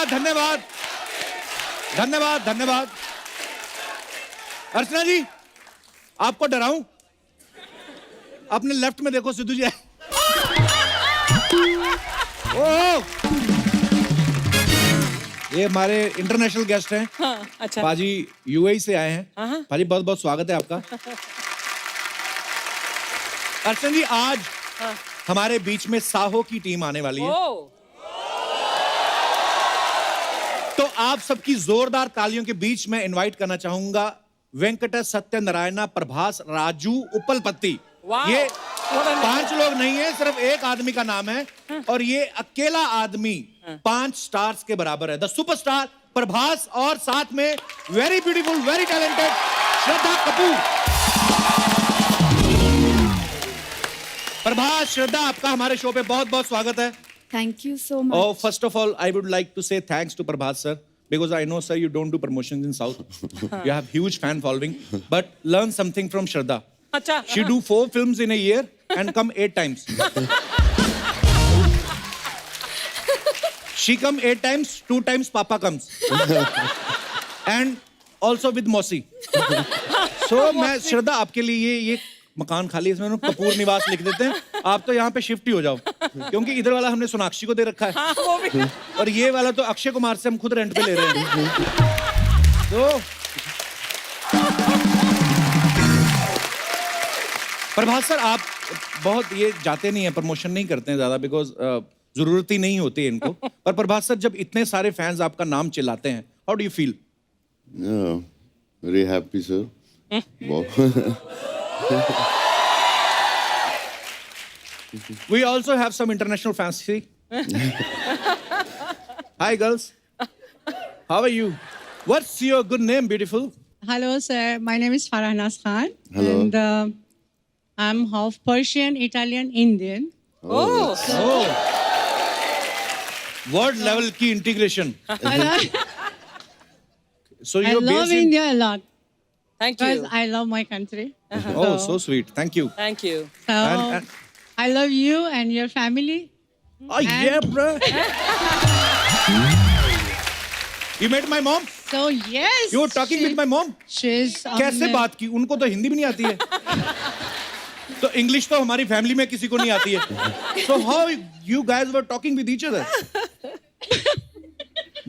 शुक्रिया, धन्यवाद धन्यवाद धन्यवाद। अर्चना जी, आपको डराऊं? अपने लेफ्ट में देखो, सिद्धू जी। ओह, ये हमारे इंटरनेशनल गेस्ट हैं। हाँ, अच्छा। पाजी यूएई से आए हैं। हाँ। पाजी बहुत बहुत स्वागत है आपका। अर्चना जी, आज हमारे बीच में साहो की टीम आने वाली है। ओ, तो आप सबकी जोरदार तालियों के बीच में इनवाइट करना चाहूंगा वेंकट सत्यनारायण प्रभास राजू उपलपति। वाह, ये what a name। 5 लोग नहीं है, सिर्फ एक आदमी का नाम है और ये अकेला आदमी 5 स्टार्स के बराबर है। द सुपरस्टार प्रभास और साथ में very beautiful, very talented Shraddha Kapoor. Prabhas, श्रद्धा, आपका हमारे शो पे बहुत बहुत स्वागत है। Thank you so much. Oh, first of all, I would like to say thanks to Prabhas sir, because I know, sir, you don't do promotions in South. You have huge fan following, but learn something from Shraddha. अच्छा। She do 4 films in a year and come 8 times. She come 8 times, 2 times Papa comes. And also with Mosi. So, मैं श्रद्धा आपके लिए ये मकान खाली, इसमें कपूर निवास लिख देते हैं। आप तो यहाँ पे शिफ्ट ही हो जाओ, क्योंकि इधर वाला हमने सोनाक्षी को दे रखा है। हाँ, वो भी। और ये वाला तो अक्षय कुमार से हम खुद रेंट पे ले रहे हैं। तो प्रभास सर, आप बहुत ये जाते नहीं हैं, प्रमोशन नहीं करते हैं ज्यादा, बिकॉज जरूरत ही नहीं होती है इनको। पर प्रभास सर, जब इतने सारे फैंस आपका नाम चिल्लाते हैं, how do you feel? Very happy, sir. Wow. We also have some international fans. See? Hi girls. How are you? What's your good name, beautiful? Hello, sir. My name is Farhanaz Khan. Hello. And I'm half Persian, Italian, Indian. Oh, Oh. Word level की integration. And So I you're love based in... India a lot thank because you. I love my country. Oh, so sweet. Thank you. Thank you. So And- I love you and your family. Oh yeah, bro. You met my mom? So yes. You were talking with my mom? She's कैसे बात की? उनको तो हिंदी भी नहीं आती है। तो इंग्लिश तो हमारी फैमिली में किसी को नहीं आती है। So how you guys were talking with each other?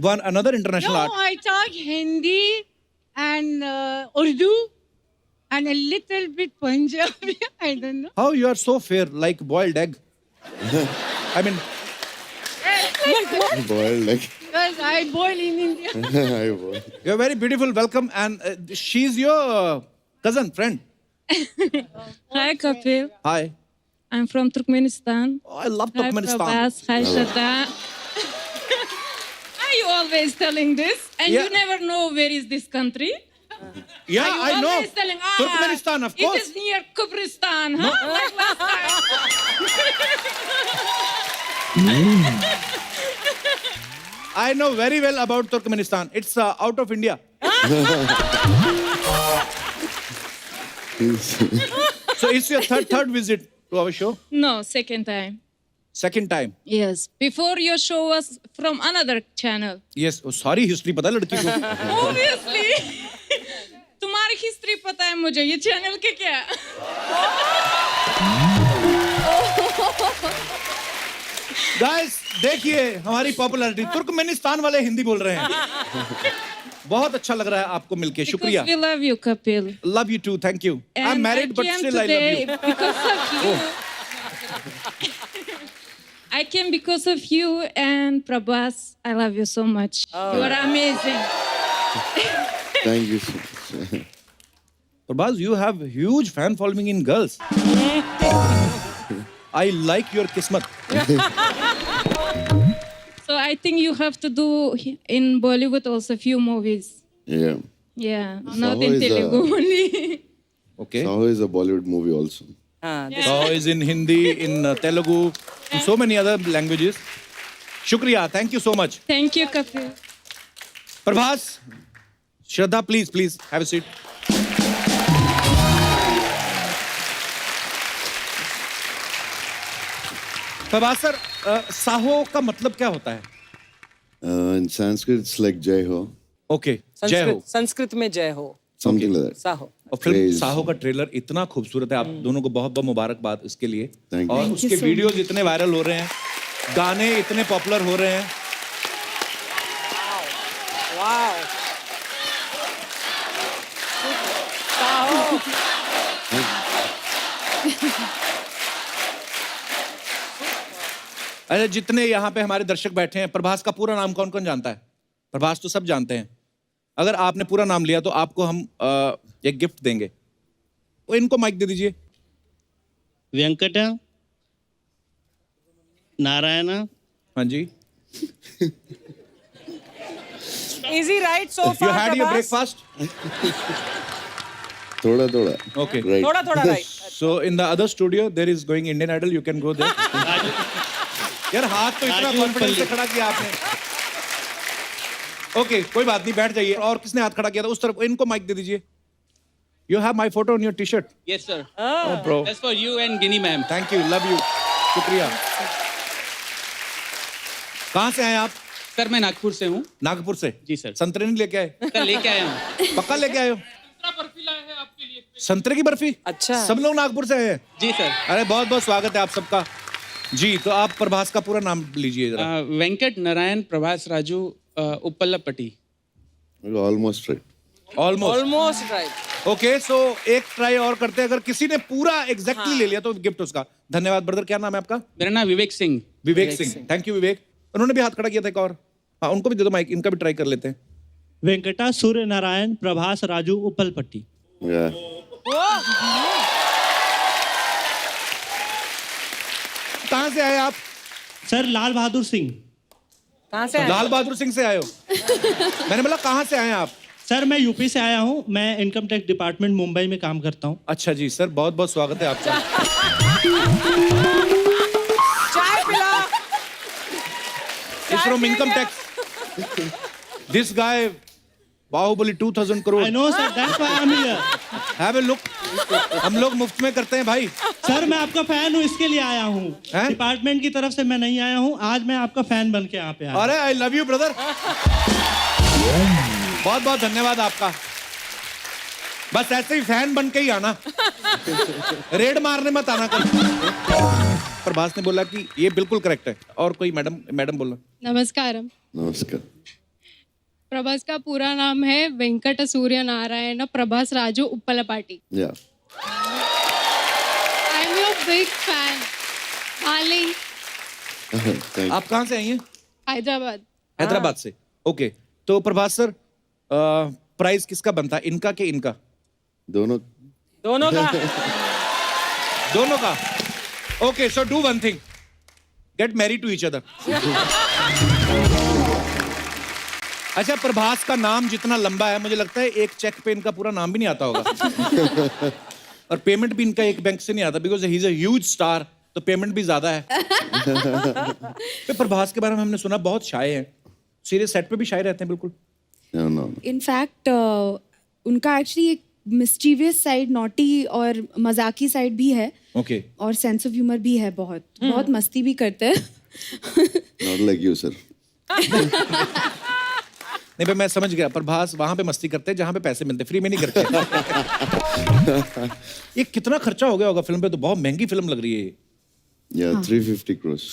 One another international No, art. I talk Hindi and Urdu and a little bit Punjabi. I don't know. How you are so fair, like boiled egg? I mean, Boiled like Because I boil in India. I boil. you're very beautiful. Welcome, and she's your cousin, friend. Hi, Kapil. Hi. I'm from Turkmenistan. Oh, I love Hi, Turkmenistan. Prabhas. Hi, Shraddha. Are you always telling this? And Yeah. you never know where is this country? Yeah, Are you I know. always telling, Turkmenistan, of course. It is near Kubristan, huh? Like last time. I know very well about Turkmenistan. It's out of India. So it's your third visit to our show. No, second time. Second time. Yes. Before your show was from another channel. Yes. Oh, सारी history पता है लड़की को. Obviously. तुम्हारी history पता है मुझे, ये चैनल के क्या? Guys, देखिए हमारी पॉपुलैरिटी। तुर्कमेनिस्तान वाले हिंदी बोल रहे हैं। बहुत अच्छा लग रहा है आपको मिलके, शुक्रिया। Because we love you, Kapil. Love you too, thank you. I'm And married, I but came still I today love you. Because of you. I came because of you and Prabhas. I love you so much. You are amazing. Thank you so much. Prabhas, you have huge fan following in girls. I like your kismat. So I think you have to do in Bollywood also few movies. Yeah. Yeah, not Saho in is a- Telugu only. Okay. Saho is a Bollywood movie also. हाँ, So is in Hindi, in Telugu, in so many other languages. Shukriya, thank you so much. Thank you, Kapil. Prabhas, Shraddha, please have a seat. Prabhas sir, Saaho का मतलब क्या होता है? In Sanskrit, it's like Jai Ho, okay, जय हो। संस्कृत में जय हो, something like that. साहो। और फिल्म Praise. साहो का ट्रेलर इतना खूबसूरत है, आप दोनों को बहुत बहुत मुबारकबाद इसके लिए। Thank you. और Thank you उसके so वीडियोस इतने वायरल हो रहे हैं, गाने इतने पॉपुलर हो रहे हैं। वाओ। साहो। अरे जितने यहाँ पे हमारे दर्शक बैठे हैं, प्रभास का पूरा नाम कौन कौन जानता है? प्रभास तो सब जानते हैं। अगर आपने पूरा नाम लिया तो आपको हम एक गिफ्ट देंगे। वो इनको माइक दे दीजिए। वेंकट नारायण हाँ जी। Easy right so You far, had your Prabhas? breakfast? Thoda. Okay. Right. थोड़ा right. So in the other studio there is going Indian Idol. You can go there. यार हाथ तो इतना कॉन्फिडेंस से खड़ा किया आपने। ओके, कोई बात नहीं, बैठ जाइए। और किसने हाथ खड़ा किया था उस तरफ? इनको माइक दे दीजिए। You have my photo on your T-shirt. Yes, sir. Oh, bro. That's for you and Ginny ma'am. Thank you, love you. शुक्रिया। कहाँ से आए आप? सर मैं नागपुर से हूँ। नागपुर से? जी सर। संतरे नहीं लेके आए? सर लेके आया हूँ। पक्का लेके आए हो? संतरे की बर्फी? अच्छा। सब लोग नागपुर से आए हैं? जी सर। अरे बहुत बहुत स्वागत है आप सबका। जी, तो आप प्रभास का पूरा नाम लीजिए जरा। Venkat Narayan Prabhas Raju Uppalapati. Almost right. Almost. Almost right. Okay, so एक ट्राई और करते हैं। अगर किसी ने पूरा एग्जैक्टली ले लिया तो गिफ्ट उसका। धन्यवाद ब्रदर। क्या नाम है आपका? मेरा नाम विवेक सिंह। विवेक सिंह। थैंक यू विवेक। उन्होंने भी हाथ खड़ा किया था एक और। हाँ, उनको भी दे दो माइक, इनका भी ट्राई कर लेते हैं। वेंकटा सूर्य नारायण प्रभास राजू उप्पलपट्टी। Yeah. कहाँ से आए आप? सर लाल बहादुर सिंह। कहाँ से आए? लाल बहादुर सिंह से आए हो? मैंने बोला कहाँ से आए हैं आप? सर मैं यूपी से आया हूँ। मैं इनकम टैक्स डिपार्टमेंट मुंबई में काम करता हूँ। अच्छा जी सर, बहुत बहुत स्वागत है आपका। चाय पिला। He's from income tax. This guy, Baahubali 2000 crore. I know sir, that's why I am here. Have a look. हम लोग मुफ्त में करते हैं भाई। सर मैं आपका फैन हूँ, इसके लिए आया हूँ। हैं? डिपार्टमेंट की तरफ से मैं नहीं आया हूँ, आज मैं आपका फैन बन के यहाँ पे आया हूँ। अरे आई लव यू ब्रदर। बहुत बहुत धन्यवाद आपका। बस ऐसे ही फैन बन के ही आना, रेड मारने मत आना कल। प्रभास ने बोला कि ये बिल्कुल करेक्ट है। और कोई मैडम बोला। नमस्कारम। Namaskar. प्रभास का पूरा नाम है Venkat Surya Narayan Prabhas Raju Uppalapati. Yeah. I am your big fan. Darling. Thank you. आप कहाँ से आई हैं? हैदराबाद। हैदराबाद से। ओके, तो प्रभास सर, प्राइस किसका बनता है, इनका कि इनका? दोनों दोनों का। Okay, so do one thing, get married to each other. अच्छा, प्रभास का नाम जितना लंबा है, मुझे लगता है एक चेक पे इनका पूरा नाम भी नहीं आता होगा। और पेमेंट भी इनका एक बैंक से नहीं आता, because he is a huge star, तो पेमेंट भी ज्यादा है। तो प्रभास के बारे में हमने सुना बहुत शाय है, सीरियस सेट पे भी शाय रहते हैं बिल्कुल। No. इनफैक्ट उनका एक्चुअली एक मिस्चीवियस साइड, नॉटी और मजाकी साइड भी है। ओके, और सेंस ऑफ ह्यूमर भी है, बहुत मस्ती भी करते हैं। Not like you, sir. नहीं भाई, मैं समझ गया। प्रभास वहां पे मस्ती करते हैं जहां पे पैसे मिलते, फ्री में नहीं करते। ये कितना खर्चा हो गया होगा फिल्म पे? तो बहुत महंगी फिल्म लग रही है ये। Yeah, 350 crores.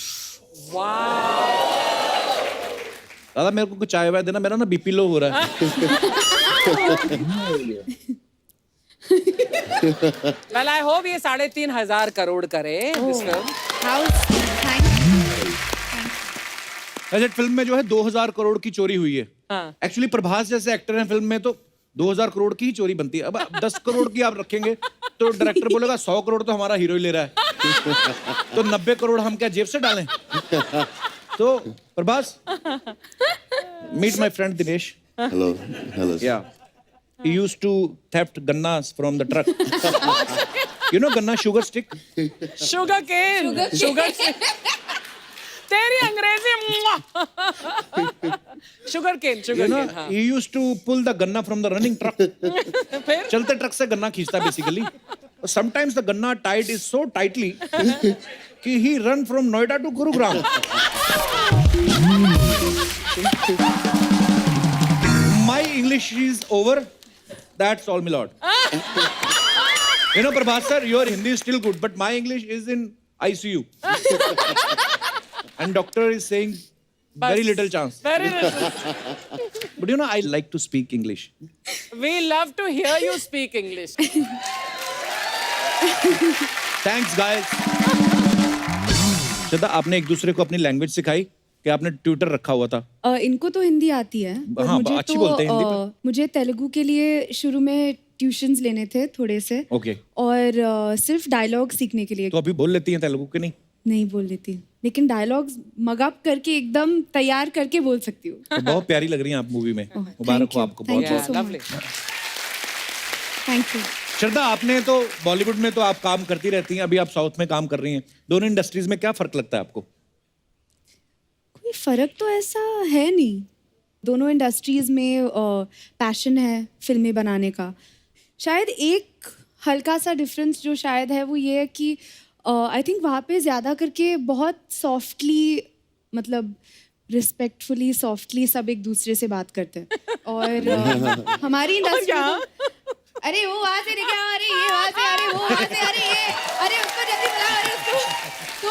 दादा मेरे को कुछ चाय वाय देना, मेरा ना बीपी लो हो रहा है। Well, I hope ये 3,500 करोड़ करे this film. वैसे फिल्म में जो है 2000 करोड़ की चोरी हुई है। हाँ। एक्चुअली प्रभास जैसे एक्टर हैं फिल्म में तो 2000 करोड़ की ही चोरी बनती है। अब 10 करोड़ की आप रखेंगे तो डायरेक्टर बोलेगा 100 करोड़ तो हमारा हीरो ही ले रहा है, तो 90 करोड़ हम क्या जेब से डालें? तो Prabhas, meet my friend Dinesh. Hello. Hello. Sir. Yeah, he used to theft gannas from the truck. You know ganna, sugar stick. Sugar cane. तेरी अंग्रेजी। Sugar cane. You know, he used to pull the ganna from the running truck. फिर चलते truck से गन्ना खींचता basically. Sometimes the ganna tied is so tightly कि he run from Noida to Gurugram. My English is over. That's all, my lord. You know, Prabhat sir, your Hindi is still good, but my English is in ICU. And doctor is saying very little chance. Very little. But you know, I like to speak English. We love to hear you speak English. Thanks, guys. श्रद्धा, आपने एक दूसरे को अपनी language सिखाई कि आपने tutor रखा हुआ था? इनको तो हिंदी आती है, पर हाँ, मुझे अच्छी तो बोलते हैं हिंदी पर। मुझे तेलुगु के लिए शुरू में ट्यूशंस लेने थे थोड़े से। ओके। और सिर्फ डायलॉग सीखने के लिए। तो अभी बोल लेती हैं तेलुगु के नहीं? नहीं बोल लेती, लेकिन डायलॉग्स मगअप करके एकदम तैयार करके बोल सकती हूँ। तो बहुत प्यारी लग रही हैं आप मूवी में। मुबारक हो आपको बहुत। Thank you so Lovely. Thank you. Shraddha, आपने तो बॉलीवुड में तो आप काम करती रहती हैं, अभी आप साउथ में काम कर रही हैं। दोनों इंडस्ट्रीज में क्या फर्क लगता है आपको? कोई फर्क तो ऐसा है नहीं, दोनों इंडस्ट्रीज में पैशन है फिल्में बनाने का। शायद एक हल्का सा डिफरेंस जो शायद है वो ये है कि आई थिंक वहाँ पे ज़्यादा करके बहुत सॉफ्टली, मतलब रिस्पेक्टफुली सॉफ्टली सब एक दूसरे से बात करते हैं। और हमारी इंडस्ट्री अरे वो वहाँ से लेके आओ, अरे ये वहाँ से, अरे वो वहाँ से, अरे ये, अरे उसको जल्दी बुलाओ, अरे उसको, तो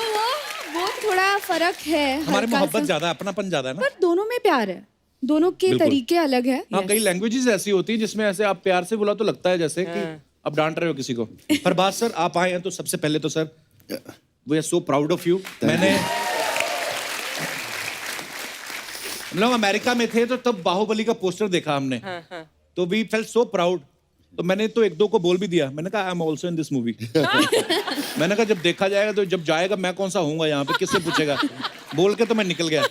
वो थोड़ा फर्क है। हमारे हल्का मोहब्बत सा। ज्यादा है, अपनापन ज्यादा है ना? पर दोनों में प्यार है, दोनों के बिल्कुल। तरीके अलग है। हाँ, कई लैंग्वेजेस ऐसी होती हैं जिसमें ऐसे आप प्यार से बुला तो लगता है जैसे कि आप डांट रहे हो किसी को। प्रभास सर, आप आए हैं तो सबसे पहले तो sir we are so proud of you. मैंने हम लोग अमेरिका में थे तो तब बाहुबली का पोस्टर देखा हमने, तो वी फेल्ट सो प्राउड। तो मैंने तो एक दो को बोल भी दिया, मैंने कहा I am also in this movie. मैंने कहा जब देखा जाएगा तो जब जाएगा मैं कौन सा होऊंगा यहाँ पे, किससे पूछेगा, बोल के तो मैं निकल गया।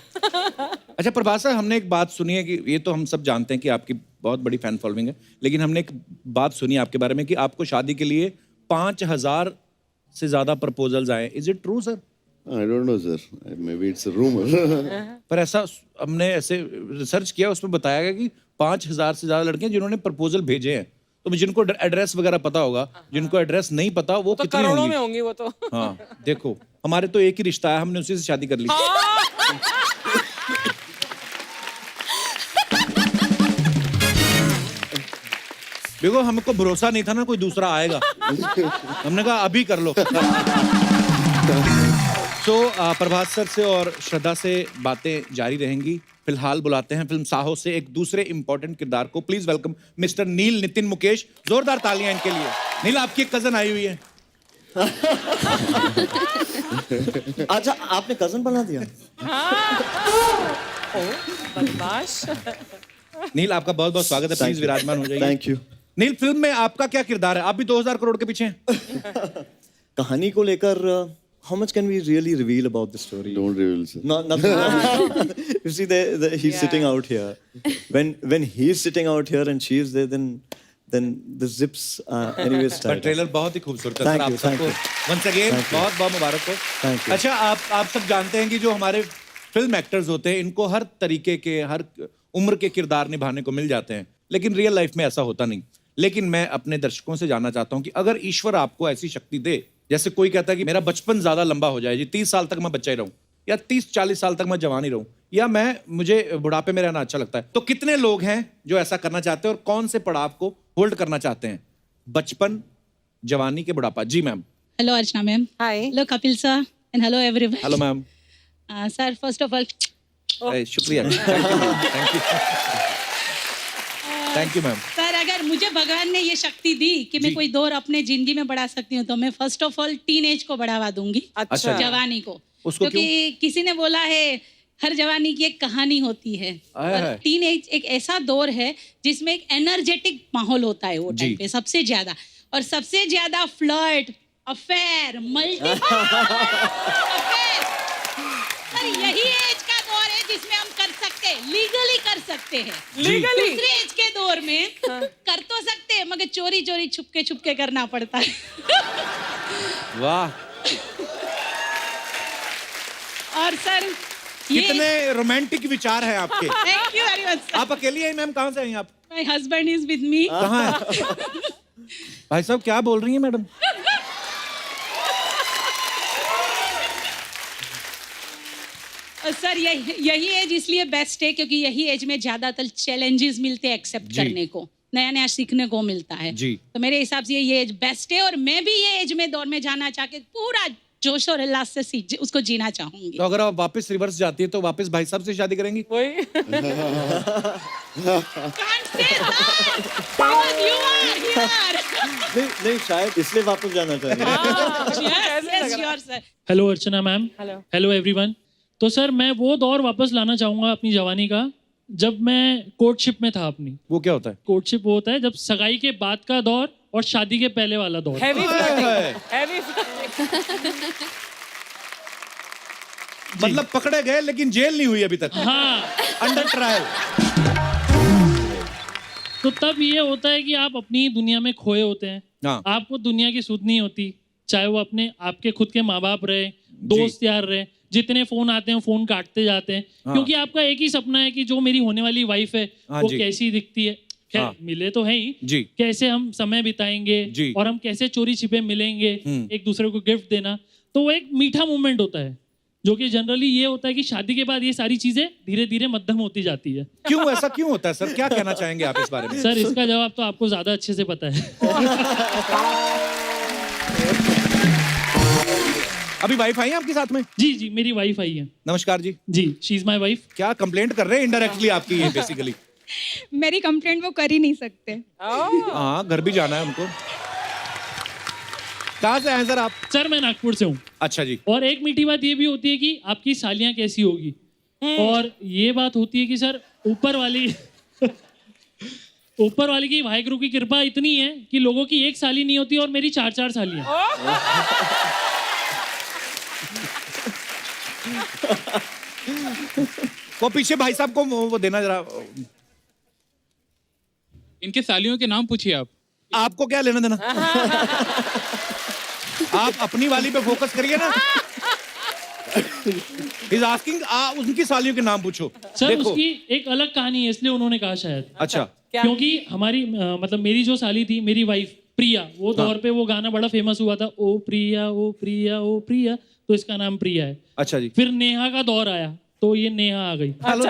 अच्छा प्रभास सर, हमने एक बात सुनी है कि ये तो हम सब जानते हैं कि आपकी बहुत बड़ी फैन फॉलोइंग है, लेकिन हमने एक बात सुनी है आपके बारे में कि आपको शादी के लिए 5,000 से ज्यादा प्रपोजल्स आए। Is it true sir? I don't know, sir. Maybe it's a rumor. पर ऐसा हमने ऐसे रिसर्च किया, उसमें बताया गया कि 5,000 से ज्यादा लड़कियां जिन्होंने प्रपोजल भेजे हैं। तो जिनको एड्रेस वगैरह पता होगा, जिनको एड्रेस नहीं पता वो तो कितनी करोड़ों होंगी? में होंगी वो तो। हाँ देखो, हमारे तो एक ही रिश्ता है, हमने उसी से शादी कर ली। देखो हमको भरोसा नहीं था ना कोई दूसरा आएगा, हमने कहा अभी कर लो। तो प्रभास सर से और श्रद्धा से बातें जारी रहेंगी। फिलहाल बुलाते हैं फिल्म साहो से एक दूसरे इंपॉर्टेंट किरदार को। प्लीज वेलकम मिस्टर नील नितिन मुकेश। जोरदार तालियां इनके लिए। नील, आपकी एक कजन आई हुई है। अच्छा, आपने कजन बना दिया? बदमाश। नील, आपका बहुत बहुत स्वागत है, प्लीज विराजमान हो जाइए। Thank you. नील, फिल्म में आपका क्या किरदार है? आप भी 2,000 करोड़ के पीछे हैं। कहानी को लेकर how much can we really reveal about the story? Don't reveal, sir. Nothing. You see, he's sitting out here. When he's sitting out here and she's there, then the zips anyways पर tight. Trailer बहुत ही खूबसूरत है सर। आप Thank सबको you. Once again Thank you. बहुत बहुत मुबारक हो। Thank you. अच्छा, आप सब जानते हैं कि जो हमारे फिल्म एक्टर्स होते हैं इनको हर तरीके के, हर उम्र के किरदार निभाने को मिल जाते हैं, लेकिन रियल लाइफ में ऐसा होता नहीं। लेकिन मैं अपने दर्शकों से जानना चाहता हूं कि अगर ईश्वर आपको ऐसी शक्ति दे, जैसे कोई कहता है कि मेरा बचपन ज्यादा लंबा हो जाए जी, 30 साल तक मैं बच्चा ही रहूं, या 30-40 साल तक मैं जवान ही रहूं, या मुझे बुढ़ापे में रहना अच्छा लगता है, तो कितने लोग हैं जो ऐसा करना चाहते हैं और कौन से पड़ाव को होल्ड करना चाहते हैं? बचपन, जवानी के बुढ़ापा। जी ma'am. Hello, Archana ma'am. Hi. Hello, Kapil sir. And hello, everyone. Hello ma'am. Sir, first of all, शुक्रिया। Thank you ma'am. सर अगर मुझे भगवान ने ये शक्ति दी कि मैं कोई दौर अपने जिंदगी में बढ़ा सकती हूँ, तो मैं first of all teen age को बढ़ावा दूंगी। अच्छा। जवानी को। उसको क्योंकि किसी ने बोला है हर जवानी की एक कहानी होती है। टीन एज एक ऐसा दौर है जिसमें एक एनर्जेटिक माहौल होता है वो टाइम पे सबसे ज्यादा, और सबसे ज्यादा फ्लर्ट, अफेयर, सर यही एज का दौर है जिसमें हम कर सकते हैं, लीगली कर सकते हैं। लीगली? दूसरे एज के दौर में कर तो सकते हैं, मगर चोरी चोरी छुपके छुपके करना पड़ता है। वाह, और सर ये कितने रोमांटिक विचार हैं आपके। Thank you very much sir. आप अकेली हैं मैम? कहाँ से आई आप? My husband is with me. कहाँ है भाई साहब? क्या बोल रही हैं मैडम? सर सर यही एज इसलिए बेस्ट है क्योंकि यही एज में ज्यादातर चैलेंजेस मिलते हैं एक्सेप्ट जी। करने को, नया नया सीखने को मिलता है। जी। तो मेरे हिसाब से ये एज बेस्ट है और मैं भी ये एज में दौर में जाना चाह के पूरा जोश और उल्लास से उसको जीना चाहूंगी। तो अगर आप वापस रिवर्स जाती है तो वापस भाई साहब से शादी करेंगी? वही नहीं शायद इसलिए वापस जाना चाहिए। हेलो अर्चना मैम। हेलो। Hello everyone. तो सर मैं वो दौर वापस लाना चाहूँगा अपनी जवानी का जब मैं कोर्टशिप में था अपनी। वो क्या होता है? कोर्टशिप वो होता है जब सगाई के बाद का दौर और शादी के पहले वाला दौर। हैवी मतलब पकड़े गए लेकिन जेल नहीं हुई अभी तक। हाँ। Under trial. तो तब ये होता है कि आप अपनी दुनिया में खोए होते हैं। हाँ। आपको दुनिया की सुध नहीं होती, चाहे वो अपने आपके खुद के माँ बाप रहे, दोस्त यार रहे, जितने फोन आते हैं फोन काटते जाते हैं। हाँ। क्योंकि आपका एक ही सपना है कि जो मेरी होने वाली वाइफ है हाँ वो जी। कैसी दिखती है। खैर हाँ। मिले तो है ही, जी। कैसे हम समय बिताएंगे जी। और हम कैसे चोरी छिपे मिलेंगे, एक दूसरे को गिफ्ट देना, तो वो एक मीठा मोमेंट होता है जो कि जनरली ये होता है कि शादी के बाद ये सारी चीजें धीरे धीरे मध्यम होती जाती है। क्यों ऐसा क्यों होता है सर? क्या कहना चाहेंगे आप इस बारे में? सर इसका जवाब तो आपको ज्यादा अच्छे से पता है। अभी वाइफ आई है आपके साथ में? जी जी मेरी वाइफ आई है। नमस्कार जी। जी शी इज माई वाइफ। क्या कंप्लेंट कर रहे हैं इनडायरेक्टली आपकी ये बेसिकली? मेरी कंप्लेंट वो कर ही नहीं सकते। हाँ घर भी जाना है उनको। कहाँ से आए सर आप? सर मैं नागपुर से हूँ। अच्छा जी। और एक मीठी बात ये भी होती है कि आपकी सालियाँ कैसी होगी, और ये बात होती है कि सर ऊपर वाली ऊपर वाली की वाहिगुरु की कृपा इतनी है कि लोगों की एक साली नहीं होती और मेरी 4-4 सालियाँ। वो पीछे भाई साहब को वो देना जरा। इनके सालियों के नाम पूछिए आप। आपको क्या लेना देना? आप अपनी वाली पे फोकस करिए ना। He's asking, उनकी सालियों के नाम पूछो। सर देखो। उसकी एक अलग कहानी है इसलिए उन्होंने कहा शायद। अच्छा। क्योंकि हमारी मतलब मेरी जो साली थी, मेरी वाइफ प्रिया, वो दौर पे वो गाना बड़ा फेमस हुआ था, ओ प्रिया ओ प्रिया ओ प्रिया, तो इसका नाम प्रिया है। अच्छा जी। फिर नेहा का दौर आया तो ये नेहा आ गई। हेलो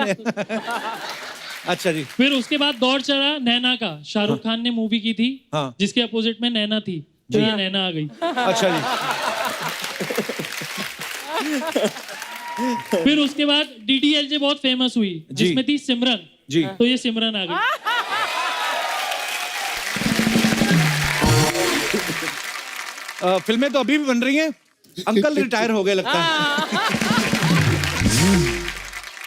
अच्छा जी। फिर उसके बाद दौर चला नैना का, शाहरुख खान ने मूवी की थी हाँ। जिसके अपोजिट में नैना थी, तो ये नैना आ गई। अच्छा जी। फिर उसके बाद डीडीएलजे बहुत फेमस हुई जिसमें थी सिमरन जी। तो ये सिमरन आ गई। फिल्में तो अभी भी बन रही हैं। अंकल रिटायर हो गए लगता है।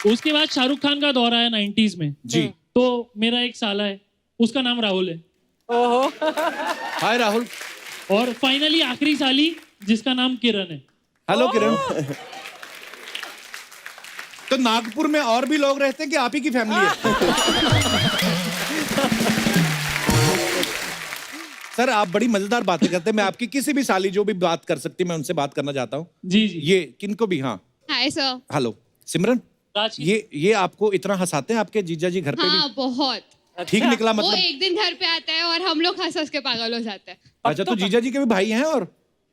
उसके बाद शाहरुख खान का दौर आया 90s में जी। तो मेरा एक साला है, उसका नाम राहुल है। हाय राहुल। और फाइनली आखिरी साली जिसका नाम किरण है। हेलो किरण। तो नागपुर में और भी लोग रहते हैं कि आप ही की फैमिली है? सर आप बड़ी मजेदार बातें करते हैं। मैं आपकी किसी भी साली जो भी बात कर सकती मैं उनसे बात करना चाहता हूँ। जी जी। ये किनको भी? हाँ हाय सर। हेलो सिमरन। राज की- ये आपको इतना हंसाते हैं आपके जीजा जी घर पे हाँ बहुत। भी? ठीक निकला वो मतलब? एक दिन घर पे आता है और हम लोग हंस हंस के पागल हो जाते हैं। अच्छा तो जीजा जी के भी भाई हैं? और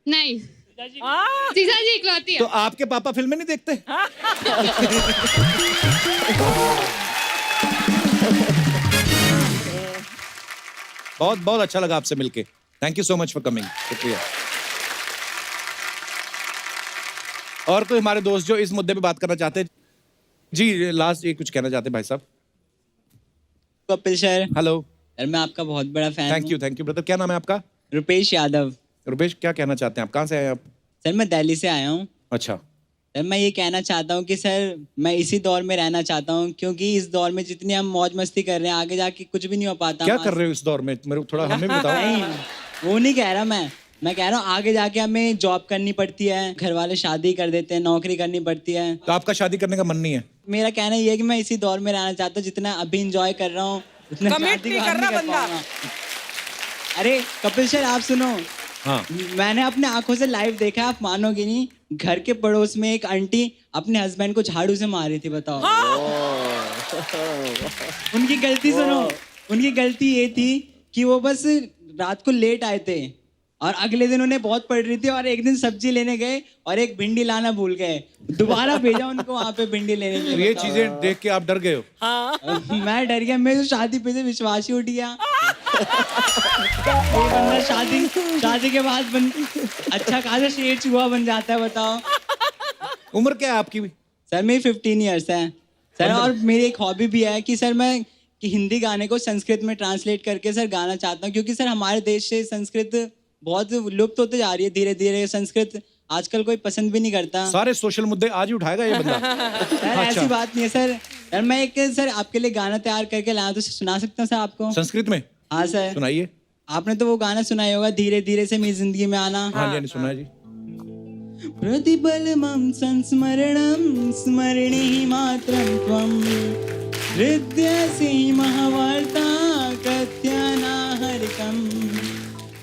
नहीं जीजा जी इकलौती है। तो आपके पापा फिल्में नहीं देखते? बहुत बहुत अच्छा लगा आपसे मिलके। Thank you so much for coming. शुक्रिया। और कोई हमारे दोस्त जो इस मुद्दे पे बात करना चाहते हैं? जी लास्ट ये कुछ कहना चाहते हैं भाई साहब? Kapil sir, hello. सर मैं आपका बहुत बड़ा फैन थैंक यू ब्रदर। क्या नाम है आपका? रुपेश यादव। रुपेश क्या कहना चाहते हैं आप? कहाँ से आए आप? सर मैं दिल्ली से आया हूँ। अच्छा। सर मैं ये कहना चाहता हूँ कि सर मैं इसी दौर में रहना चाहता हूँ क्योंकि इस दौर में जितनी हम मौज मस्ती कर रहे हैं आगे जाके कुछ भी नहीं हो पाता। क्या कर रहे हो इस दौर में? मेरे को थोड़ा हमें भी बताओ। नहीं वो नहीं कह रहा मैं कह रहा हूँ आगे जाके हमें जॉब करनी पड़ती है, घर वाले शादी कर देते हैं, नौकरी करनी पड़ती है। तो आपका शादी करने का मन नहीं है? मेरा कहना ये है कि मैं इसी दौर में रहना चाहता हूँ, जितना अभी इंजॉय कर रहा हूँ उतना Commit शादी नहीं के कर बाद रहा नहीं कर बंदा। पाऊंगा। अरे कपिल सर आप सुनो। हाँ। मैंने अपने आंखों से लाइव देखा है, आप मानोगे नहीं। घर के पड़ोस में एक आंटी अपने हस्बैंड को झाड़ू से मार रही थी, बताओ। उनकी गलती सुनो, उनकी गलती ये थी कि वो बस रात को लेट आए थे और अगले दिन उन्हें बहुत पड़ रही थी और एक दिन सब्जी लेने गए और एक भिंडी लाना भूल गए, दोबारा भेजा उनको वहाँ पे भिंडी लेने के तो लिए। ये चीजें देख के आप डर गए हो? मैं डर गया, मेरे तो शादी पे से विश्वास ही उठ गया। ये बंदा शादी के बाद अच्छा खासा शेर चूहा बन जाता है, बताओ। उम्र क्या है आपकी भी? सर मेरी 15 ईयर्स है सर, और मेरी एक हॉबी भी है कि सर मैं कि हिंदी गाने को संस्कृत में ट्रांसलेट करके सर गाना चाहता हूँ, क्योंकि सर हमारे देश से संस्कृत बहुत लुप्त होते जा रही है धीरे धीरे। संस्कृत आजकल कोई पसंद भी नहीं करता। सारे सोशल मुद्दे आज ही उठाएगा ये बंदा। सर ऐसी बात नहीं है सर। सर मैं एक सर आपके लिए गाना तैयार करके लाया, तो सुना सकता हूँ सर आपको? संस्कृत में? हाँ सर सुनाइए। आपने तो वो गाना सुनाया होगा, धीरे धीरे से मेरी जिंदगी में आना। हाँ जी, सुना जी। प्रतिपलमं संस्मरणं स्मरणे मात्रं त्वं हृद्यसि महावार्ता कथ्यनाहरिकम्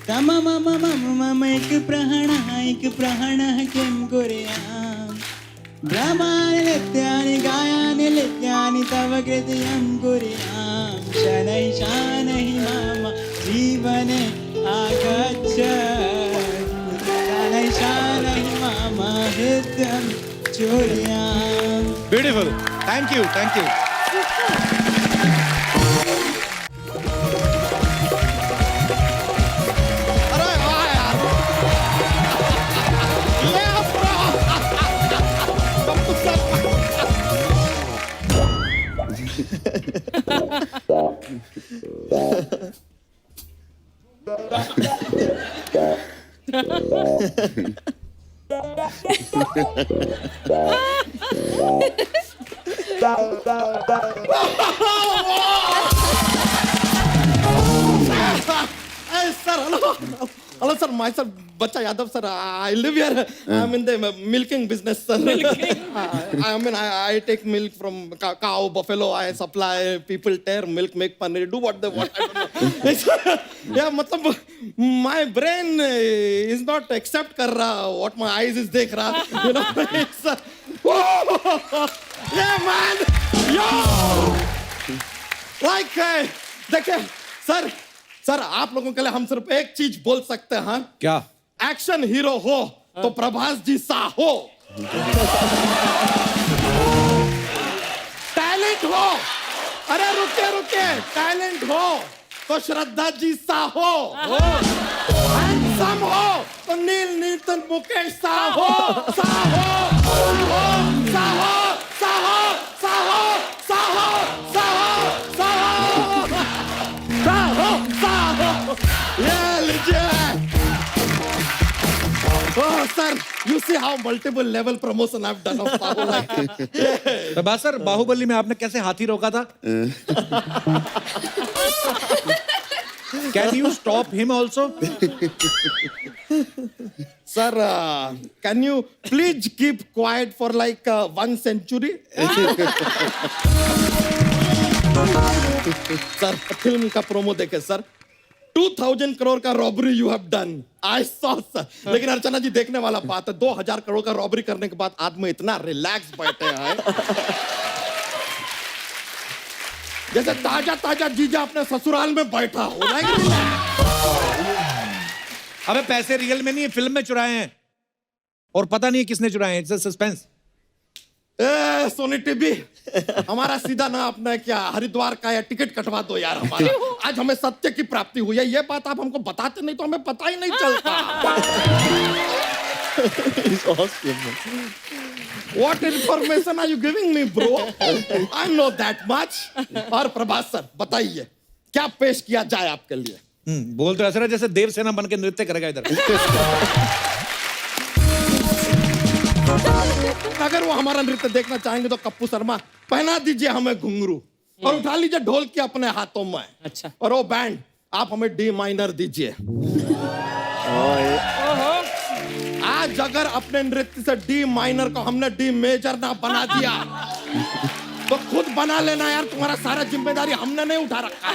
तम मम मम मम एक प्रहणः किं कुर्याम् ब्रह्माणि नित्यानि गायानि नित्यानि तव कृत्यं कुर्याम् शनैः शनैः मम जीवने आगच्छ शनैः शनैः मम हृदयं चुर्याम्। Beautiful, thank you, thank you. Sir, hello, sir. Myself, Bacha Yadav, sir. I live here. I'm in the milking business, sir. I take milk from cow, buffalo. I supply. People tear milk, make paneer, do what they want. I don't know. Yeah, matlab, my brain is not accept kar raha what my eyes is dekh raha. You know, it's yeah, man. Yo, like, देखिए, sir आप लोगों के लिए हम सिर्फ एक चीज बोल सकते हैं। क्या? एक्शन हीरो हो तो प्रभास जी सा हो, टैलेंट हो, अरे रुके टैलेंट हो तो श्रद्धा जी सा हो, हैंडसम हो तो नील नीतन मुकेश सा हो, सा हो, सा हो, सा हो, सा हो, सा हो, सा हो, सा हो, सा हो, सा हो, yeah, legit. Oh, sir, you see how multiple level promotion I've done of Saho, like. Prabhas sir, Baahubali में आपने कैसे हाथी रोका था? Can you stop him also? Sir, can you please keep quiet for like 1 century? Sir film का promo देखे sir, 2000 crore का robbery you have done, I saw sir. लेकिन अर्चना जी देखने वाला बात है, 2000 crore का रॉबरी करने के बाद आदमी इतना रिलैक्स बैठे हैं जैसे ताजा ताजा जीजा अपने ससुराल में बैठा हो। अबे पैसे रियल में नहीं है, फिल्म में चुराए हैं और पता नहीं है किसने चुराए हैं। It's suspense. सोनी टीवी हमारा सीधा ना अपना क्या हरिद्वार का या टिकट कटवा दो यार हमारा। आज हमें सत्य की प्राप्ति हुई है, ये बात आप हमको बताते नहीं तो हमें पता ही नहीं चलता। What information are you giving me, bro? I know that much. और प्रभास सर बताइए क्या पेश किया जाए आपके लिए? बोल तो ऐसा है जैसे देवसेना बन के नृत्य करेगा इधर। अगर वो हमारा नृत्य देखना चाहेंगे तो कप्पू शर्मा पहना दीजिए हमें घुंघरू और उठा लीजिए ढोल की अपने हाथों में। अच्छा। और वो बैंड आप हमें डी माइनर दीजिए। आज अगर अपने नृत्य से डी माइनर को हमने डी मेजर ना बना दिया तो खुद बना लेना यार, तुम्हारा सारा जिम्मेदारी हमने नहीं उठा रखा।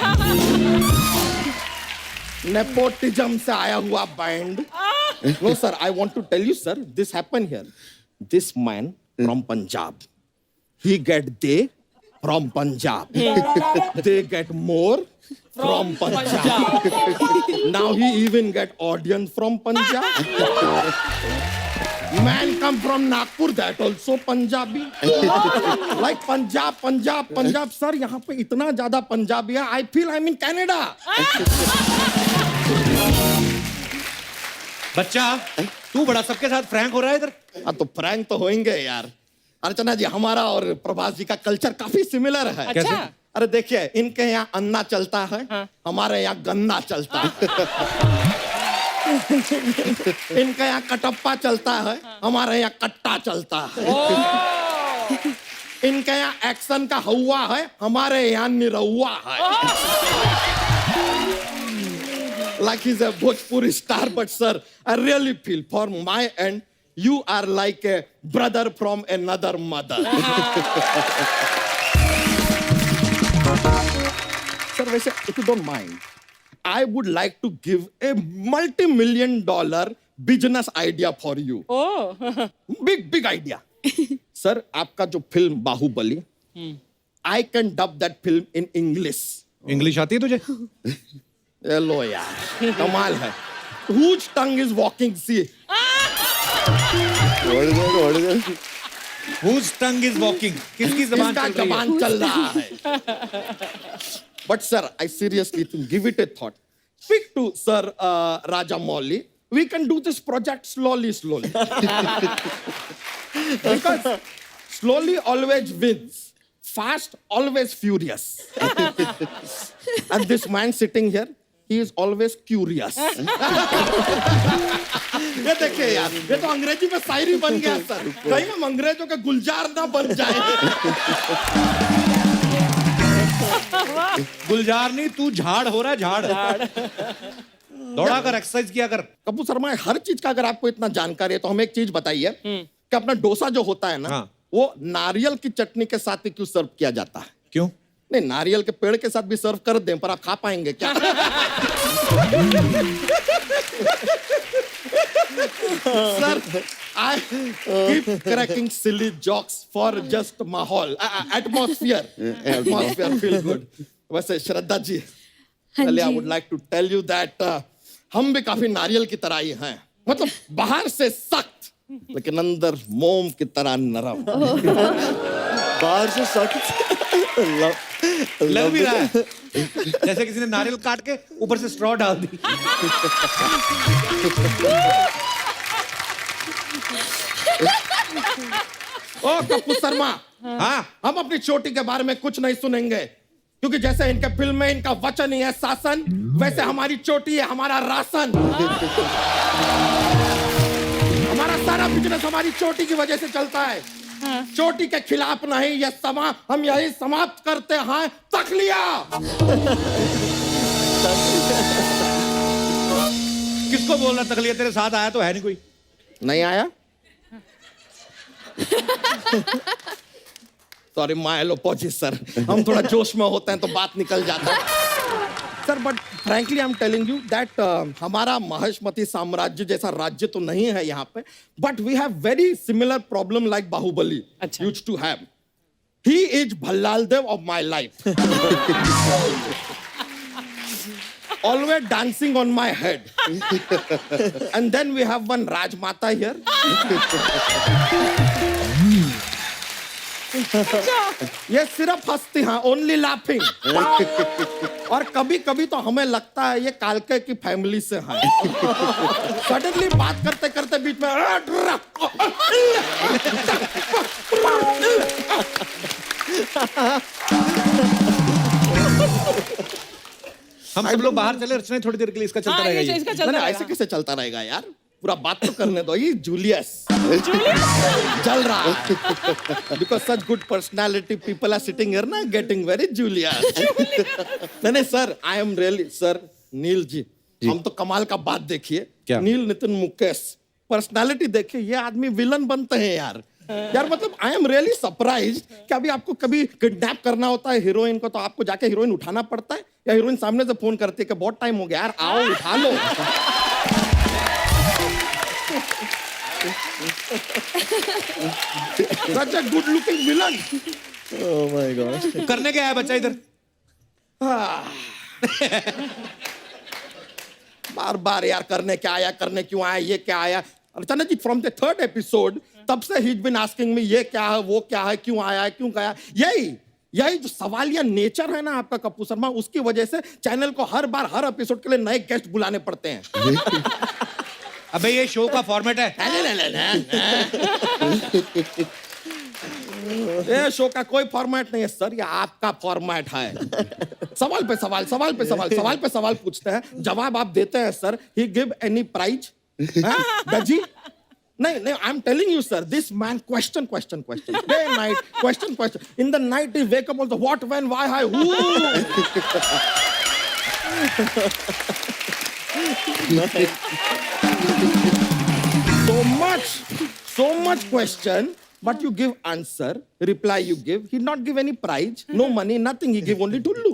नेपोटिज्म से आया हुआ band. No sir, I want to tell you sir, this happen here. This man from Punjab, he get they from Punjab. They get more, from Punjab. Now he even get audience from Punjab. Man come from Nagpur, that also Punjabi. Like Punjab. Sir, यहाँ पे इतना ज़्यादा पंजाबी है. I feel I'm in Canada. बच्चा तू बड़ा सबके साथ फ्रैंक हो रहा है इधर. हाँ तो फ्रैंक तो होंगे यार. अर्चना जी, हमारा और प्रभास जी का कल्चर काफी सिमिलर है. अच्छा. अरे देखिए, इनके यहाँ अन्ना चलता है, हमारे यहाँ गन्ना चलता है. इनके यहाँ कटप्पा चलता है, हमारे यहाँ कट्टा चलता है. इनके यहाँ एक्शन का हवा है, हमारे यहाँ निरहुआ है. Like he's a Bhojpuri star, but sir, I really feel for my end, you are like a brother from another mother. Sir, वैसे, if you don't mind, I would like to give a multi-million-dollar business idea for you. Oh. Big idea. Sir, आपका जो film Baahubali, I can dub that film in English. English आती है तुझे? Hello यार, कमाल है. Whose tongue is walking? See. What is that? Whose tongue is walking? किसकी ज़बान किसका चल रही है? जबान चल रहा है? But sir, I seriously think, give it a thought. Speak to Sir Raja Mouli. We can do this project slowly. Because slowly always wins. Fast always furious. And this man sitting here, he is always curious. ये देखिए यार, ये तो अंग्रेजी में शायरी बन गया sir. कहीं हम अंग्रेजों के गुलजार ना बन जाए. गुलजार नहीं, तू झाड़ हो रहा है. झाड़ दौड़ा कर, एक्सरसाइज किया कर. कपूर शर्मा, हर चीज का अगर आपको इतना जानकारी है तो हमें एक चीज बताइए कि अपना डोसा जो होता है ना, हाँ. वो नारियल की चटनी के साथ ही क्यों सर्व किया जाता है? क्यों? नहीं, नारियल के पेड़ के साथ भी सर्व कर दें, पर आप खा पाएंगे क्या? Sir, I keep cracking silly jokes for just माहौल, atmosphere. Atmosphere feel good. वैसे श्रद्धा जी, पहले I would like to tell you that हम भी काफी नारियल की तरह ही हैं. मतलब बाहर से सख्त, लेकिन अंदर मोम की तरह नरम. बाहर से सख्त. लग भी रहा है जैसे किसी ने नारियल काट के ऊपर से स्ट्रॉ डाल दी. ओ कपूर शर्मा, हाँ, हम अपनी चोटी के बारे में कुछ नहीं सुनेंगे, क्योंकि जैसे इनके फिल्म में इनका वचन ही है शासन, वैसे हमारी चोटी है हमारा राशन. हमारा सारा बिजनेस हमारी चोटी की वजह से चलता है. चोटी के खिलाफ नहीं, ये समा हम यही समाप्त करते हैं. तखलिया. किसको बोलना तकलीफ? तेरे साथ आया तो है नहीं कोई? नहीं आया. सॉरी माय अपोलॉजी सर, हम थोड़ा जोश में होते हैं तो बात निकल जाता है. Sir, but frankly I am telling you that हमारा महेशमती साम्राज्य जैसा राज्य तो नहीं है यहाँ पे, but we have very similar problem like Baahubali used to have. He is Bhallala Deva of my life. Always dancing on my head. And then we have one Rajmata here. ये सिर्फ हंसती हैं, only laughing. और कभी कभी तो हमें लगता है ये कालके की फैमिली से हैं. सडनली बात करते करते बीच में हम सब लोग बाहर चले, रचना थोड़ी देर के लिए इसका चलता रहेगा. ये इसका चलता ऐसे कैसे चलता रहेगा यार? पूरा बात तो करने दो. ये जूलियस जल रहा है. Because such good personality people are sitting here ना, getting very Julius. नहीं sir, I am really sir, नील जी, हम तो कमाल का बात देखिए. नील नितिन मुकेश पर्सनालिटी देखिए, ये आदमी विलन बनते हैं यार. यार मतलब आई एम रियली सरप्राइज्ड कि अभी आपको कभी किडनैप करना होता है हीरोइन को, तो आपको जाके हीरोइन उठाना पड़ता है, या हीरोइन सामने से फोन करती है कि बहुत टाइम हो गया यार, आओ उठा लो. Such a good looking villain. Oh my God. करने क्या है बच्चा इधर? बार बार यार करने क्या आया, करने क्यों आया, ये क्या आया। अर्चना जी फ्रॉम द 3rd एपिसोड तब से ही बीन आस्किंग मी ये क्या है, वो क्या है, क्यों आया है, क्यों गया। यही जो सवालिया नेचर है ना आपका कपूर शर्मा, उसकी वजह से चैनल को हर बार हर एपिसोड के लिए नए गेस्ट बुलाने पड़ते हैं। अबे ये शो का फॉर्मेट है। ये शो का कोई फॉर्मेट नहीं है सर, ये आपका फॉर्मेट है। सवाल पे सवाल, सवाल पे सवाल, सवाल पे सवाल पूछते हैं, जवाब आप देते हैं सर। ही गिव एनी प्राइज दजी? नहीं, I am telling you sir, this man question day night question in the night he wake up also what when why high who. so much question, but you give answer, reply you give. He not give any prize, no money, nothing. He give only tullu.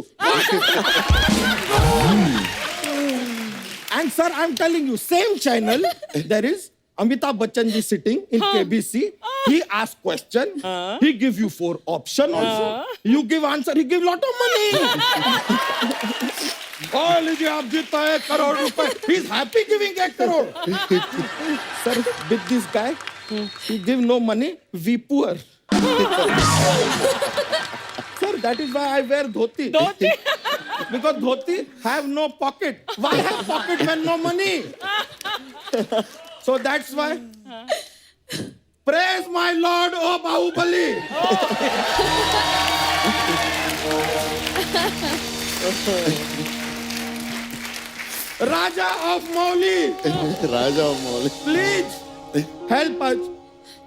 And sir, I'm telling you, same channel, there is Amitabh Bachchan ji sitting in KBC. He ask question. He give you 4 option also. You give answer. He give lot of money. Oh, लीजिए आप जीता 1 करोड़ रुपए. He's happy giving 1 crore. Sir, with this guy, he give no money. We poor. Sir, that is why I wear dhoti. Dhoti? Because dhoti have no pocket. Why have pocket when no money? So that's why. Praise my Lord, oh Bahubali. Raja of Mauli. Raja of Mauli. Please help us.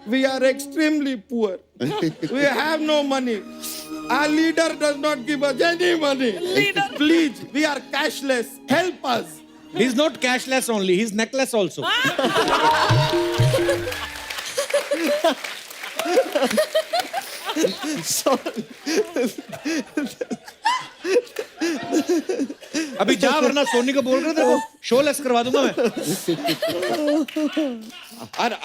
We are extremely poor. We have no money. Our leader does not give us any money. Please, we are cashless. Help us. He's not cashless only, he's necklace also. अभी जा, वरना सोनी को बोल रहे थे वो show less करवा दूंगा मैं। अरे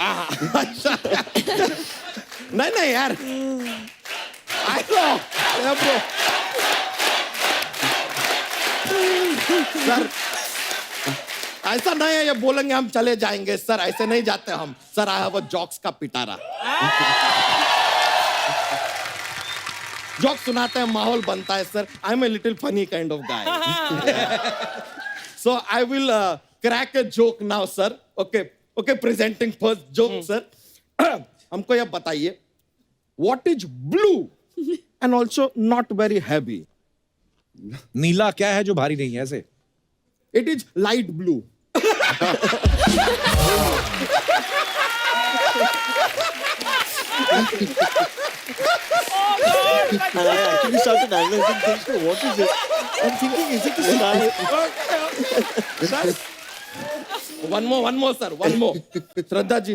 नहीं यार, सर ऐसा नहीं है, ये बोलेंगे हम चले जाएंगे सर, ऐसे नहीं जाते हम sir. I have a jokes का पिटारा, जोक सुनाते हैं, माहौल बनता है sir. I am a little funny kind of guy, so I will crack a joke now sir. Okay, presenting first joke sir. हमको ये बताइए, what is blue and also not very heavy? नीला क्या है जो भारी नहीं है ऐसे? It is light blue. And I actually started analyzing things. So what is it? I'm thinking, is it the sky? Sir, one more, sir. One more. Shraddha ji,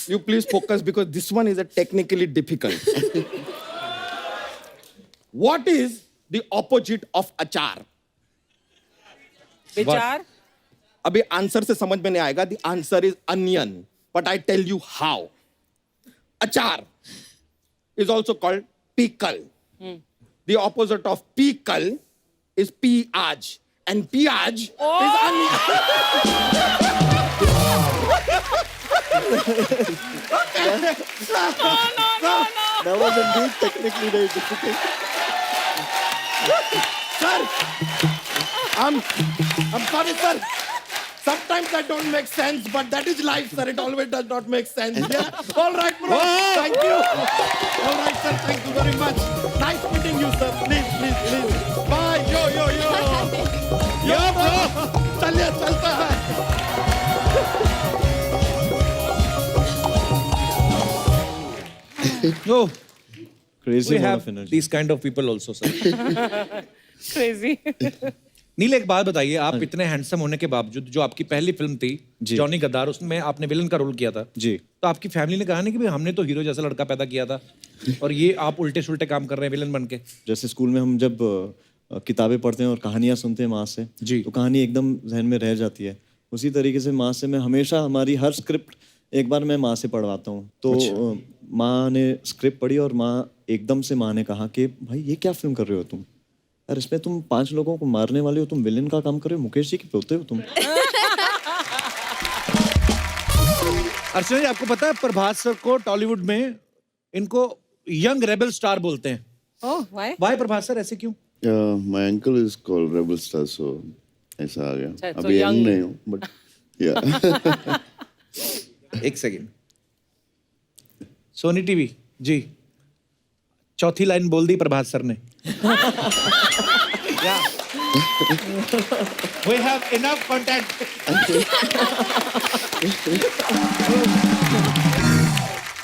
you please focus because this one is a technically difficult. What is the opposite of achar? विचार? अभी answer से समझ में नहीं आएगा. The answer is onion. But I tell you how. Achar is also called pickle. The opposite of pickle is piyaj. And piyaj is onion. That was indeed technically very difficult. Sir, I'm sorry, sir. Sometimes that don't make sense, but that is life, sir. It always does not make sense. Yeah. All right, bro. Thank you. All right, sir. Thank you very much. Nice meeting you, sir. Please. Bye. Yo. Yo, bro. चलिए, चलता है. No. Crazy We amount have of energy. these kind of people also, sir. Crazy. Neel, एक बात बताइए, आप इतने handsome होने के बावजूद, जो आपकी पहली फिल्म थी जॉनी गद्दार, उसमें आपने विलन का रोल किया था जी, तो आपकी फैमिली ने कहा नहीं कि भाई हमने तो हीरो जैसा लड़का पैदा किया था और ये आप उल्टे सुल्टे काम कर रहे हैं विलन बन के? जैसे स्कूल में हम जब किताबें पढ़ते हैं और कहानियां सुनते हैं माँ से जी, तो कहानी एकदम जहन में रह जाती है. उसी तरीके से माँ से मैं हमेशा, हमारी हर स्क्रिप्ट एक बार मैं माँ से पढ़वाता हूँ. तो माँ ने स्क्रिप्ट पढ़ी और माँ एकदम से माँ ने कहा कि भाई ये क्या फिल्म कर रहे हो तुम, यार इसमें तुम 5 लोगों को मारने वाले हो, तुम विलेन का काम कर रहे हो, मुकेश जी के पोते हो तुम। अर्चना जी, आपको पता है प्रभास सर को टॉलीवुड में इनको यंग रेबल स्टार बोलते हैं। Oh, why? Why Prabhas sir, ऐसे क्यों? My uncle is called Rebel Star, so ऐसा आ गया। अच्छा, so अभी young- यंग नहीं हूँ, but yeah. एक सेकंड। सोनी टीवी जी, चौथी लाइन बोल दी प्रभास सर ने। We have enough content.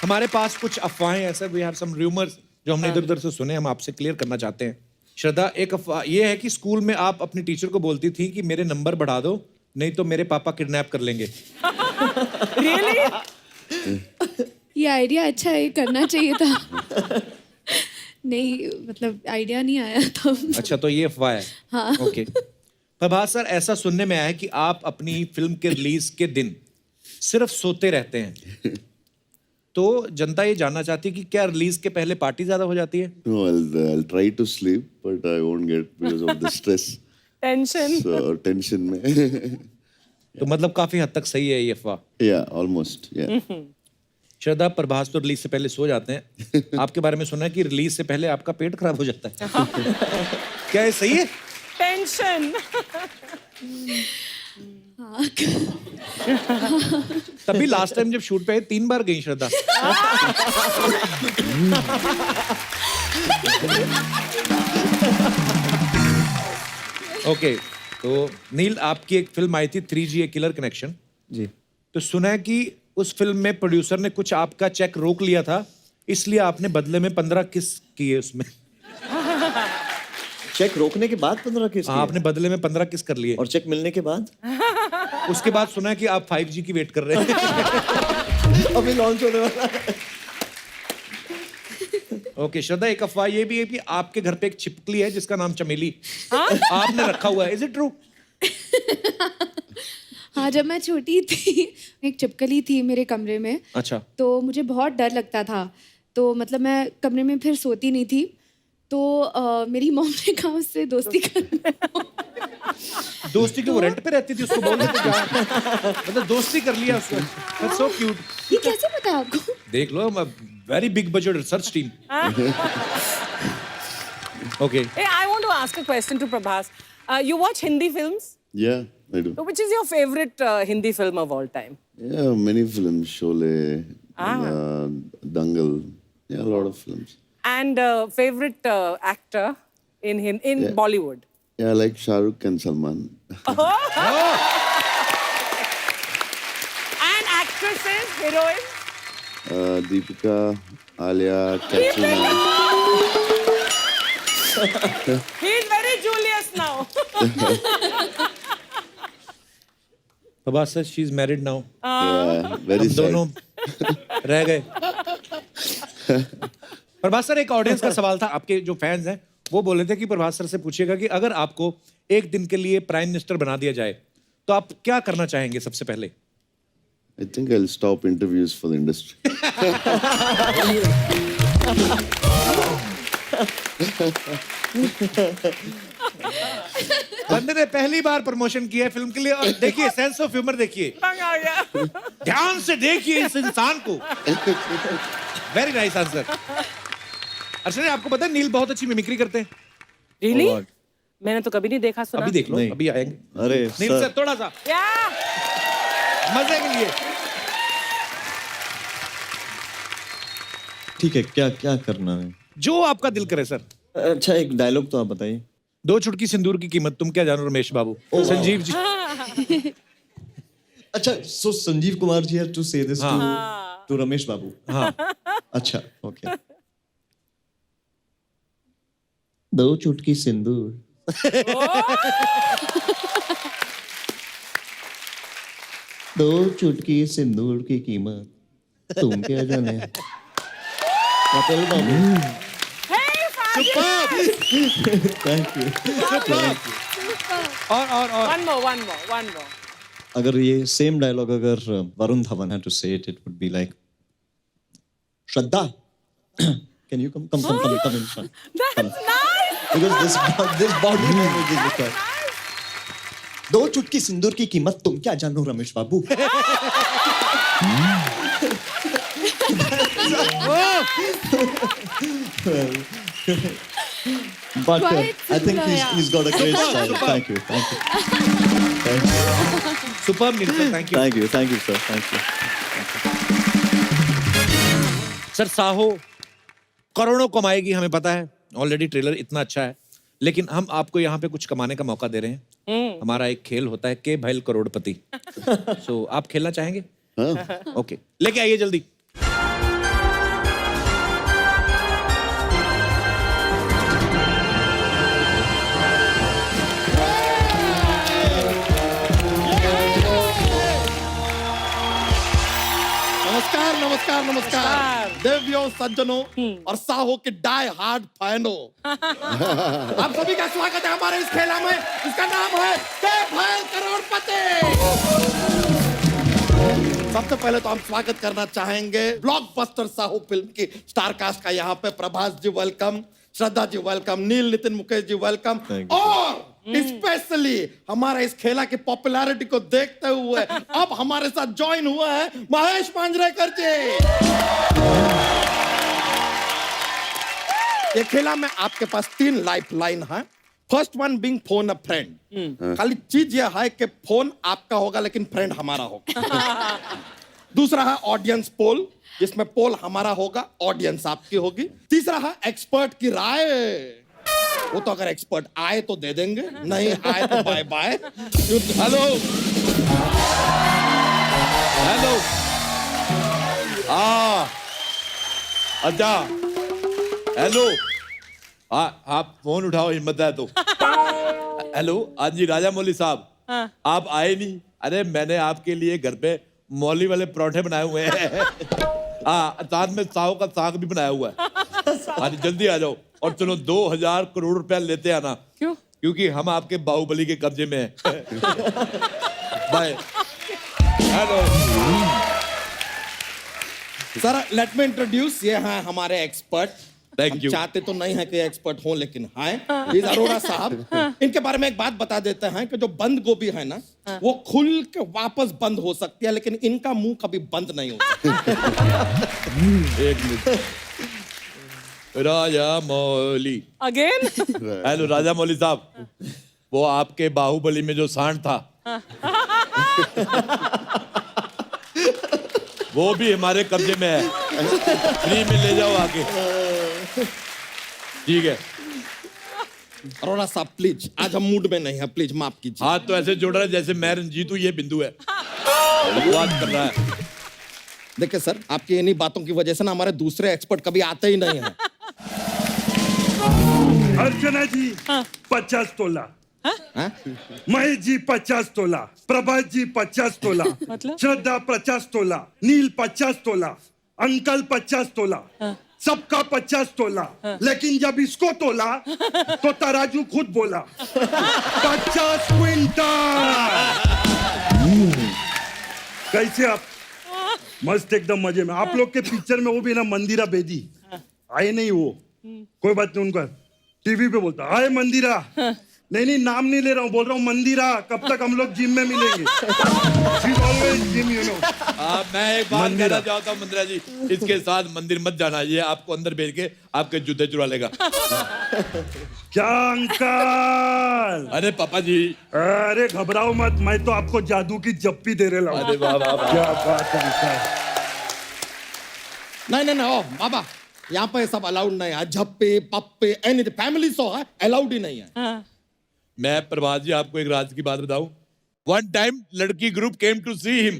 हमारे पास कुछ अफवाहें हैं सर, वी हैव सम रूमर्स जो हमने इधर उधर से सुने, हम आपसे क्लियर करना चाहते हैं। श्रद्धा, एक अफवाह ये है कि स्कूल में आप अपनी टीचर को बोलती थी कि मेरे नंबर बढ़ा दो, नहीं तो मेरे पापा किडनैप कर लेंगे। ये आइडिया अच्छा है, करना चाहिए था। नहीं, मतलब आइडिया नहीं आया था। अच्छा, तो ये अफवाह है। हाँ। ओके। प्रभास सर, ऐसा सुनने में आया है कि आप अपनी फिल्म के रिलीज के दिन सिर्फ सोते रहते हैं। तो जनता ये जानना चाहती है कि क्या रिलीज के पहले पार्टी ज्यादा हो जाती है? No, I'll try to sleep, but I won't get because of the stress. Tension. So tension में। तो मतलब काफी हद तक सही है ये अफवाह। Yeah, almost. Yeah. श्रद्धा, प्रभास तो रिलीज से पहले सो जाते हैं। आपके बारे में सुना है कि रिलीज से पहले आपका पेट खराब हो जाता है। क्या ये सही है? Tension. तभी लास्ट टाइम जब शूट पे 3 बार गई श्रद्धा। ओके, तो नील, आपकी एक फिल्म आई थी 3G, किलर कनेक्शन जी। तो सुना है कि उस फिल्म में प्रोड्यूसर ने कुछ आपका चेक रोक लिया था, इसलिए आपने बदले में 15 किस किए उसमें। चेक रोकने के बाद 15 किस किए? आपने बदले में 15 किस कर लिए। और चेक मिलने के बाद? उसके बाद सुना है कि आप 5G की वेट कर रहे हैं। अभी लॉन्च होने वाला है। ओके श्रद्धा, एक अफवाह ये भी है कि आपके घर पे एक छिपकली है जिसका नाम चमेली आपने रखा हुआ है, इज इट ट्रू? हाँ, जब मैं छोटी थी एक छिपकली थी मेरे कमरे में। अच्छा। तो मुझे बहुत डर लगता था, तो मतलब मैं कमरे में फिर सोती नहीं थी। तो मेरी मॉम ने कहा उससे दोस्ती करना। दोस्ती की वो रेंट पे रहती थी, उसको बोल देते क्या, मतलब दोस्ती कर लिया उसको। That's so cute. ये कैसे पता आपको? देख लो, very big budget research team. Okay. Hey, I want to ask a question to Prabhas. You watch Hindi films? Yeah, I do. So which is your favorite Hindi film of all time? Yeah, many films, Sholay, Dangal. Yeah, a lot of films. And favorite actor in Yeah. Bollywood? Yeah, I like Shah Rukh and Salman. And actresses, heroines? Deepika, Alia, Katrina. He's very Julius now. Prabhas sir, she is married now. Yeah, very हम sad. दोनों रह गए। Prabhas sir, एक audience का सवाल था, आपके जो फैंस हैं वो बोल रहे थे कि प्रभास सर से पूछिएगा कि अगर आपको एक दिन के लिए प्राइम मिनिस्टर बना दिया जाए तो आप क्या करना चाहेंगे सबसे पहले? I think I'll stop interviews for the industry. बंदे ने पहली बार प्रमोशन किया है फिल्म के लिए, और देखिए सेंस ऑफ ह्यूमर, देखिए तंग आ गया। ध्यान से देखिए इस इंसान को। Very nice answer. Archana ji, आपको पता है नील बहुत अच्छी मिमिक्री करते हैं। Really? Oh God. मैंने तो कभी नहीं देखा सुना। अभी देख लो, नहीं। अभी आएंगे। अरे नील सर, सर, थोड़ा सा Yeah. मजे के लिए। ठीक है, क्या क्या करना है? जो आपका दिल करे सर। अच्छा, एक डायलॉग तो आप बताइए। 2 चुटकी सिंदूर की कीमत तुम क्या जानो रमेश बाबू। संजीव जी। अच्छा, so Sanjeev Kumar ji have to say this to Ramesh Babu. हाँ। अच्छा, ओके। 2 चुटकी सिंदूर। 2 चुटकी सिंदूर की कीमत तुम क्या जाने। कपिल बाबू। Thank you. और One more. अगर ये सेम डायलॉग अगर Varun Dhawan had to say it, it would be like, Shraddha, can you come in front? That's nice. because this body language is required. 2 चुटकी सिंदूर की कीमत तुम क्या जानो रमेश बाबू? But I think he's got a great style. Thank you. Superb, Nirucha. Thank you. Thank you, sir. Thank you. Sir Saaho करोड़ों कमाएगी, हमें पता है, ऑलरेडी ट्रेलर इतना अच्छा है, लेकिन हम आपको यहाँ पे कुछ कमाने का मौका दे रहे हैं। हमारा एक खेल होता है के भैल करोड़पति। सो आप खेलना चाहेंगे? ओके, लेके आइए जल्दी। नमस्कार देवियों, सज्जनों और साहो के डाई हार्ड फैनो, आप सभी का स्वागत है हमारे इस खेला में। इसका नाम है के भैल करोड़पति। सबसे पहले तो हम स्वागत करना चाहेंगे ब्लॉकबस्टर साहो फिल्म की स्टार कास्ट का। यहाँ पे प्रभास जी वेलकम, श्रद्धा जी वेलकम, नील नितिन मुकेश जी वेलकम, और स्पेशली हमारे इस खेला की पॉपुलैरिटी को देखते हुए अब हमारे साथ ज्वाइन हुआ है महेश मांजरेकर जी। ये खेला में आपके पास 3 लाइफ लाइन है। फर्स्ट वन बीइंग फोन अ फ्रेंड। खाली चीज यह है कि फोन आपका होगा लेकिन फ्रेंड हमारा होगा। दूसरा है ऑडियंस पोल, जिसमें पोल हमारा होगा, ऑडियंस आपकी होगी। तीसरा है एक्सपर्ट की राय। वो तो अगर एक्सपर्ट आए तो दे देंगे, नहीं आए तो बाय बाय। हेलो हेलो, अच्छा हेलो, आप फोन उठाओ, हिम्मत है तो। हेलो, आज जी राजा मौली साहब, आप आए नहीं? अरे मैंने आपके लिए घर पे मौली वाले परोठे बनाए हुए हैं। साथ में साहू का साग भी बनाया हुआ है। आज जल्दी आ जाओ और चलो 2000 करोड़ रुपया लेते आना। क्यों? क्योंकि हम आपके बाहुबली के कब्जे में हैं। Bye. Hello sir, let me introduce, ये हैं हमारे एक्सपर्ट। Thank you. चाहते तो नहीं है कि एक्सपर्ट हो, लेकिन हैं ये अरोड़ा साहब। इनके बारे में एक बात बता देते हैं कि जो बंद गोभी है ना, वो खुल के वापस बंद हो सकती है, लेकिन इनका मुंह कभी बंद नहीं होता। एक मिनट। राजा मौली अगेन। हेलो राजा मौली साहब, वो आपके बाहुबली में जो सांड था वो भी हमारे कब्जे में है। फ्री में ले जाओ आके। ठीक है अरोड़ा साहब प्लीज, आज हम मूड में नहीं है, प्लीज माफ कीजिए। हाथ तो ऐसे जोड़ रहा है जैसे मैं रंजीत हूँ, ये बिंदु है। बात कर रहा है। देखिए सर, आपकी इन्हीं बातों की वजह से ना हमारे दूसरे एक्सपर्ट कभी आते ही नहीं हैं। अर्चना जी 50 तोला, महेश जी 50 तोला, प्रभास जी 50 तोला, श्रद्धा 50 तोला, नील 50 तोला, अंकल 50 तोला, सबका 50 तोला। लेकिन जब इसको तोला तो तराजू खुद बोला 50 क्विंटल। कैसे आप? मस्त, एकदम मजे में। आप लोग के पिक्चर में वो भी ना मंदिरा बेदी आए नहीं, वो कोई बात नहीं, उनका टीवी पे बोलता आए मंदिरा। नहीं, नाम नहीं ले रहा हूँ, बोल रहा हूँ मंदिरा। कब तक हम लोग जिम में मिलेंगे? Gym, you know. मैं एक बात कहना चाहता हूँ मंदिरा जी, इसके साथ मंदिर मत जाना, ये आपको अंदर भेज के आपके जूते चुरा लेगा। क्या अंकल? अरे पापा जी, अरे घबराओ मत, मैं तो आपको जादू की जप्पी दे रहा हूँ। अरे वाह वाह वाह, क्या बात है अंकल। नहीं, ओ बाबा, यहाँ पे सब अलाउड नहीं है। झप्पे पप्पे एनीथिंग, फैमिली शो है, अलाउड ही नहीं है। मैं प्रभात जी आपको एक राज की बात बताऊं। वन टाइम लड़की group came to see him.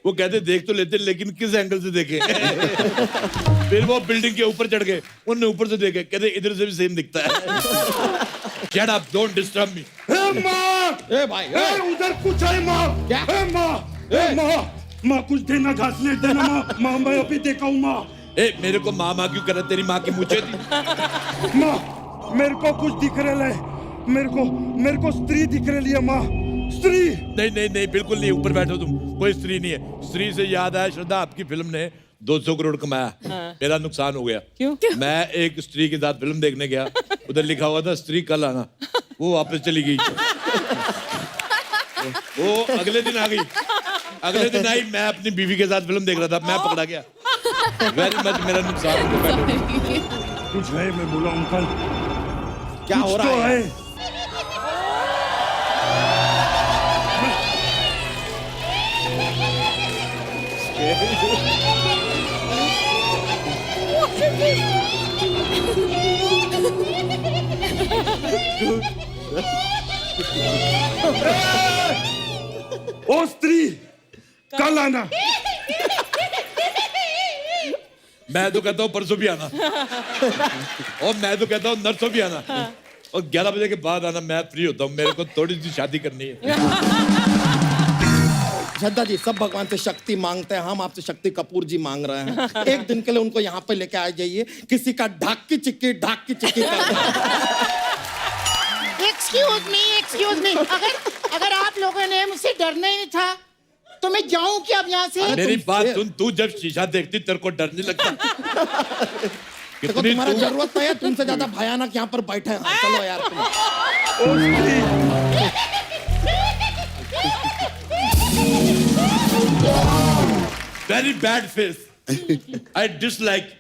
वो कहते देख तो लेते, लेकिन किस एंगल से देखें। फिर वो बिल्डिंग के ऊपर चढ़ गए, उन्होंने ऊपर से देखे, कहते इधर से भी सेम दिखता है। Shut up, don't disturb me. माँ, भाई, उधर कुछ है माँ। क्या? माँ कुछ देना, घास ले देना माँ। मैं अभी देखा हूँ माँ। मेरे को माँ क्यों कर रहा? तेरी माँ की मुझे थी। माँ, मेरे को कुछ दिख रहा है, मेरे को स्त्री दिख रही है माँ। स्त्री? नहीं, बिल्कुल नहीं। ऊपर बैठो तुम, कोई स्त्री नहीं है। स्त्री से याद आया, श्रद्धा आपकी फिल्म ने 200 करोड़ कमाया। मेरा नुकसान हो गया। क्यों? मैं एक स्त्री के साथ फिल्म देखने गया, उधर लिखा हुआ था स्त्री कल आना, वो वापस चली गई। वो अगले दिन आ गई, अगले दिन आई, मैं अपनी बीवी के साथ फिल्म देख रहा था, मैं पकड़ा गया। वेरी मच मेरा नुकसान हो गया। कुछ है, मैं बोला अंकल क्या हो रहा है? ओ स्त्री कल आना। मैं तो कहता हूँ परसों भी आना, और मैं तो कहता हूँ नरसों भी आना, और 11 बजे के बाद आना, मैं फ्री होता हूँ, मेरे को थोड़ी सी शादी करनी है। श्रद्धा जी, सब भगवान से शक्ति मांगते हैं, हम आपसे शक्ति कपूर जी मांग रहे हैं। एक दिन के लिए उनको यहाँ पे लेके आ जाइए, किसी का ढाक की चिक्की एक्सक्यूज मी, अगर आप लोगों ने मुझसे डरना ही नहीं था तो मैं जाऊं क्या अब यहाँ से? मेरी बात सुन, तू जब शीशा देखती तेरे को डर नहीं लगता? देखो तुम्हारा जरूरत नहीं है, तुमसे ज्यादा भयानक यहाँ पर बैठे हैं। चलो यार very bad face, I dislike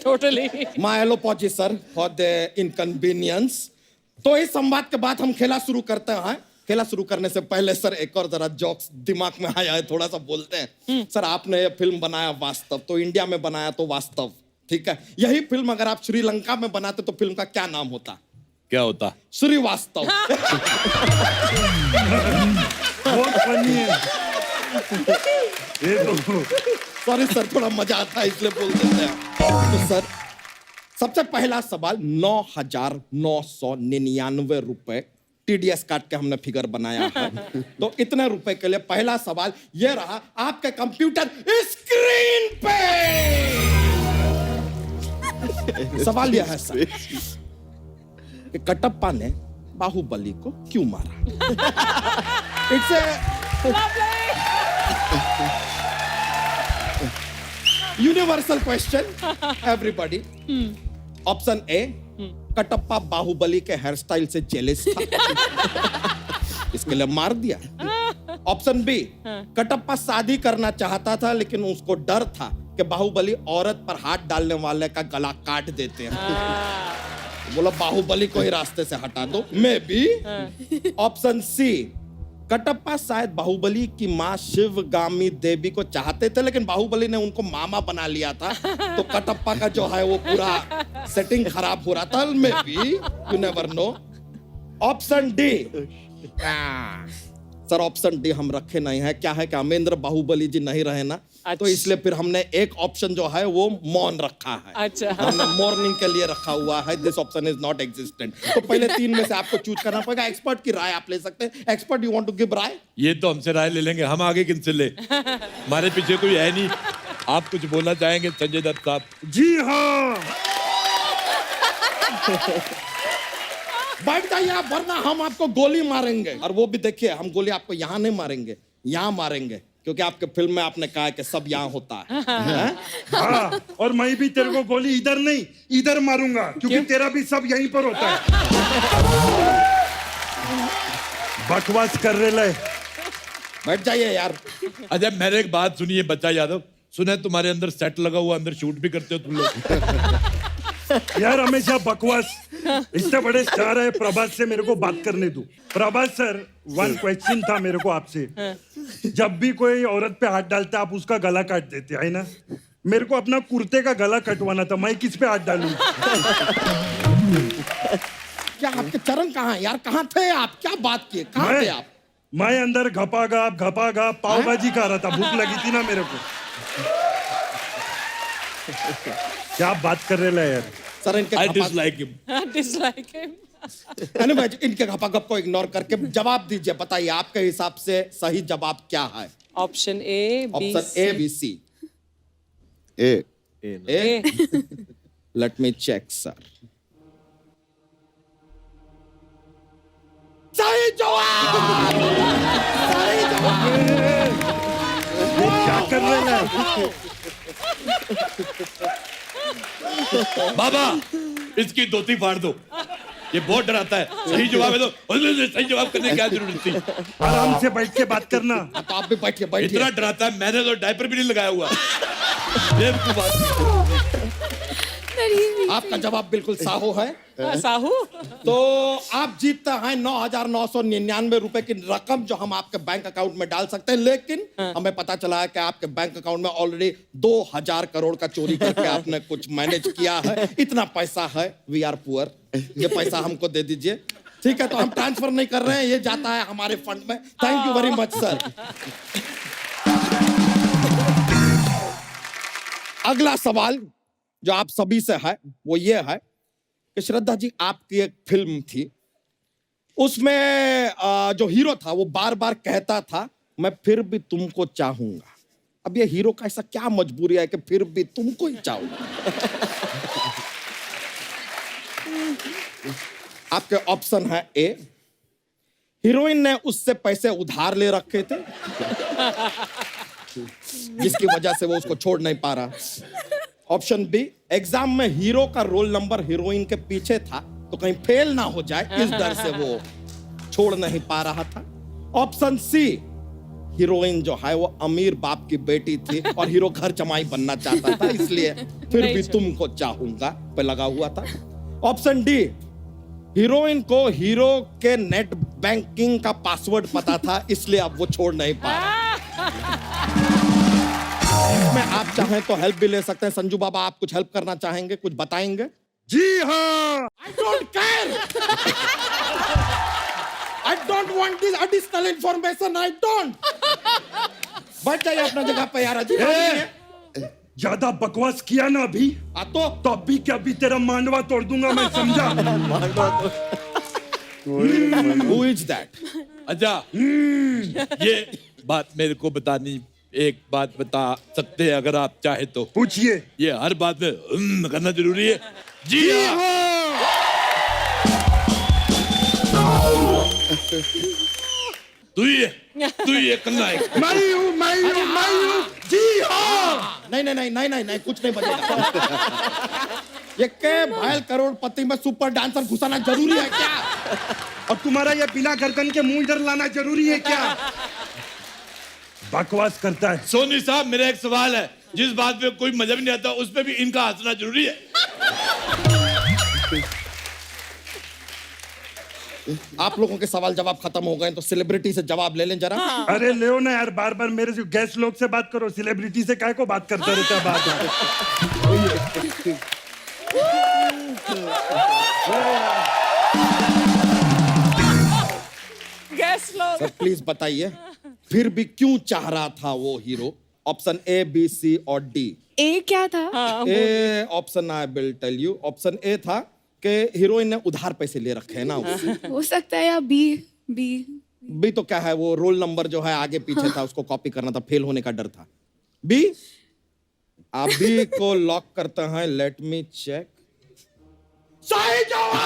totally. My apologies sir for the inconvenience. तो इस संवाद के बाद हम खेला शुरू करते हैं। खेला शुरू करने से पहले सर एक और जरा जोक्स दिमाग में आया है, थोड़ा सा बोलते हैं। सर आपने ये फिल्म बनाया वास्तव, तो इंडिया में बनाया तो वास्तव, ठीक है। यही फिल्म अगर आप श्रीलंका में बनाते तो फिल्म का क्या नाम होता? क्या होता? श्रीवास्तव। बहुत फनी है ये तो। सॉरी सर, थोड़ा मजा आता है इसलिए बोल देते हैं। तो सर सबसे पहला सवाल, 9,999 रुपए TDS काट के हमने फिगर बनाया है। तो इतने रुपए के लिए पहला सवाल ये रहा आपके कंप्यूटर स्क्रीन पे। सवाल यह है सर कि कटप्पा ने बाहुबली को क्यों मारा? It's universal question everybody. Option A, Kattappa Baahubali के हेयर स्टाइल से जेलस था, इसके लिए मार दिया। ऑप्शन बी, कटप्पा शादी करना चाहता था लेकिन उसको डर था कि बाहुबली औरत पर हाथ डालने वाले का गला काट देते हैं, बोला बाहुबली को ही रास्ते से हटा दो। May be. Option C, Kattappa शायद बाहुबली की माँ शिवगामी देवी को चाहते थे लेकिन बाहुबली ने उनको मामा बना लिया था, तो कटप्पा का जो है वो पूरा सेटिंग खराब हो रहा था। May be, you never know. Option D, sir option D हम रखे नहीं है। क्या है कि अमेंद्र बाहुबली जी नहीं रहे ना, तो इसलिए फिर हमने एक ऑप्शन जो है वो मौन रखा है। अच्छा, हमने मॉर्निंग के लिए रखा हुआ है। This option is not existent. तो पहले 3 में से आपको चूज करना पड़ेगा। एक्सपर्ट की राय आप ले सकते हैं। Expert, you want to give राय? ये तो हमसे राय ले लेंगे, हम आगे किनसे ले? हमारे पीछे कोई है नहीं। आप कुछ बोलना चाहेंगे संजय दत्त साहब? जी हाँ। बैठ जाइए आप, वरना हम आपको गोली मारेंगे। और वो भी देखिए, हम गोली आपको यहाँ नहीं मारेंगे, यहाँ मारेंगे, क्योंकि आपके फिल्म में आपने कहा है कि सब यहाँ होता है। हाँ, और मैं भी तेरे को गोली इधर नहीं इधर मारूंगा, क्योंकि तेरा भी सब यहीं पर होता है। बकवास कर रहे ले। बैठ जाइए यार। अच्छा मेरे एक बात सुनिए बच्चा यादव, सुने तुम्हारे अंदर सेट लगा हुआ, अंदर शूट भी करते हो तुम लोग? यार हमेशा बकवास। इतने बड़े स्टार है, प्रभास से मेरे को बात करने दो। प्रभास सर, 1 क्वेश्चन था मेरे को आपसे। जब भी कोई औरत पे हाथ डालता आप उसका गला काट देते है ना? मेरे को अपना कुर्ते का गला कटवाना था, मैं किस पे हाथ डालूं? क्या आपके चरण कहाँ है यार? कहाँ थे आप? क्या बात किए? कहाँ थे आप? मैं अंदर घपाघप पाव भाजी खा रहा था, भूख लगी थी ना मेरे को। क्या बात कर रहे यार? सर इनके I dislike him. Dislike him. anyway, इनके घपाघप को इग्नोर करके जवाब दीजिए। बताइए आपके हिसाब से सही जवाब क्या है? Option A, option A, B, C. A. Let me check sir. सही जवाब! सही जवाब! क्या कर रहे हैं? बाबा इसकी धोती फाड़ दो। ये बहुत डराता है। सही जवाब है तो सही जवाब करने की क्या जरूरत थी? आराम से बैठ के बात करना। तो आप भी बैठिए बैठिए। इतना डराता है, मैंने तो डायपर भी नहीं लगाया हुआ। बेवकूफ आदमी। आपका जवाब बिल्कुल साहू है। साहू? तो आप जीतते हैं 9,999 रुपए की रकम जो हम आपके बैंक अकाउंट में डाल सकते हैं, लेकिन हमें पता चला है कि आपके बैंक अकाउंट में ऑलरेडी 2,000 करोड़ का चोरी करके आपने कुछ मैनेज किया है। इतना पैसा है, वी आर पुअर, ये पैसा हमको दे दीजिए। ठीक है, तो हम ट्रांसफर नहीं कर रहे हैं, ये जाता है हमारे फंड में। Thank you very much sir. अगला सवाल जो आप सभी से है वो ये है कि श्रद्धा जी, आपकी एक फिल्म थी, उसमें जो हीरो था वो बार बार कहता था मैं फिर भी तुमको चाहूंगा। अब ये हीरो का ऐसा क्या मजबूरी है कि फिर भी तुमको ही चाहूंगा? आपके ऑप्शन है ए, हीरोइन ने उससे पैसे उधार ले रखे थे जिसकी वजह से वो उसको छोड़ नहीं पा रहा। ऑप्शन बी, एग्जाम में हीरो का रोल नंबर हीरोइन के पीछे था तो कहीं फेल ना हो जाए, इस डर से वो छोड़ नहीं पा रहा था। ऑप्शन सी, हीरोइन जो है वो अमीर बाप की बेटी थी और हीरो घर जमाई बनना चाहता था, इसलिए फिर भी तुमको चाहूंगा पे लगा हुआ था। ऑप्शन डी, हीरोइन को हीरो के नेट बैंकिंग का पासवर्ड पता था, इसलिए अब वो छोड़ नहीं पा रहा। इसमें आप चाहें तो हेल्प भी ले सकते हैं। संजू बाबा, आप कुछ हेल्प करना चाहेंगे, कुछ बताएंगे? जी हाँ। I don't care. I don't want this additional information. I don't. बैठ जाइए अपना जगह पे यार। ज्यादा बकवास किया ना अभी तो अभी क्या अभी तेरा मांडवा तोड़ दूंगा मैं, समझा? Who is that? अच्छा, ये बात मेरे को बतानी, एक बात बता सकते हैं अगर आप चाहे तो? पूछिए। ये हर बात में करना जरूरी है? जी हाँ। तू ही करना है। मैं हूँ। जी हाँ। नहीं, कुछ नहीं बचेगा। ये के भाईल करोड़पति में सुपर डांसर घुसाना जरूरी है क्या? और तुम्हारा ये बिना गर्दन के मुंह इधर लाना जरूरी है क्या? बकवास करता है। सोनी साहब, मेरा एक सवाल है, जिस बात पे कोई मजा भी नहीं आता उस पे भी इनका हंसना जरूरी है? आप लोगों के सवाल जवाब खत्म हो गए तो सेलिब्रिटी से जवाब ले लें जरा। अरे ले ना यार, बार बार मेरे से गेस्ट लोग से बात करो, सेलिब्रिटी से काय को बात करता रहता है बात। गेस्ट लोग। सर प्लीज बताइए, फिर भी क्यों चाह रहा था वो hero? Option A, B, C और डी। ए क्या था? A option I will tell you. Option A था कि हीरोइन ने उधार पैसे ले रखे हैं ना उससे। हो सकता है, या बी। बी तो क्या है, वो रोल नंबर जो है आगे पीछे था, उसको कॉपी करना था, फेल होने का डर था। बी, आप बी को लॉक करते हैं। Let me check. सही जवाब।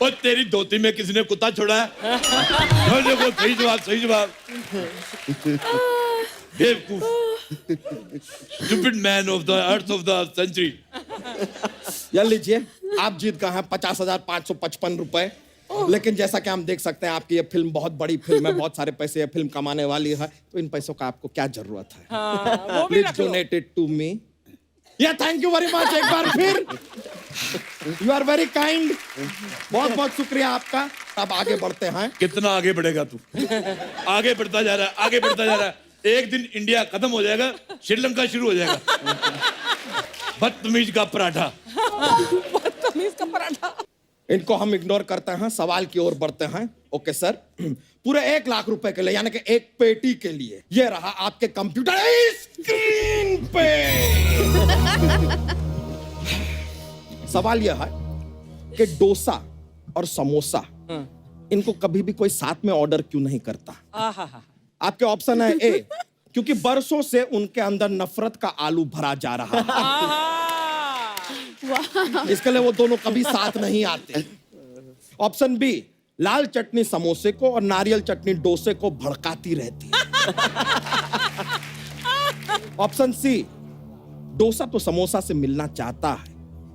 और तेरी धोती में किसने कुत्ता छोड़ा है? देखो, सही जवाब। बेवकूफ, stupid man of the earth of the century. यार लीजिए, आप जीत गए हैं 50,555 रुपए। लेकिन जैसा कि हम देख सकते हैं, आपकी ये फिल्म बहुत बड़ी फिल्म है, बहुत सारे पैसे ये फिल्म कमाने वाली है, तो इन पैसों का आपको क्या जरूरत है? Please donate it to me. या थैंक यू वेरी मच एक बार फिर। You are very kind. बहुत बहुत शुक्रिया आपका। अब आगे बढ़ते हैं। कितना आगे बढ़ेगा तू? आगे बढ़ता जा रहा है। एक दिन इंडिया खत्म हो जाएगा, श्रीलंका शुरू हो जाएगा। बदतमीज का पराठा। इनको हम इग्नोर करते हैं, सवाल की ओर बढ़ते हैं। ओके सर, पूरे 1 लाख रुपए के लिए, यानी कि एक पेटी के लिए, ये रहा आपके कंप्यूटर स्क्रीन पे। सवाल यह है कि डोसा और समोसा, इनको कभी भी कोई साथ में ऑर्डर क्यों नहीं करता? आपके ऑप्शन है ए, क्योंकि बरसों से उनके अंदर नफरत का आलू भरा जा रहा है, इसके लिए वो दोनों कभी साथ नहीं आते। ऑप्शन बी, लाल चटनी समोसे को और नारियल चटनी डोसे को भड़काती रहती है। ऑप्शन सी, डोसा तो समोसा से मिलना चाहता है,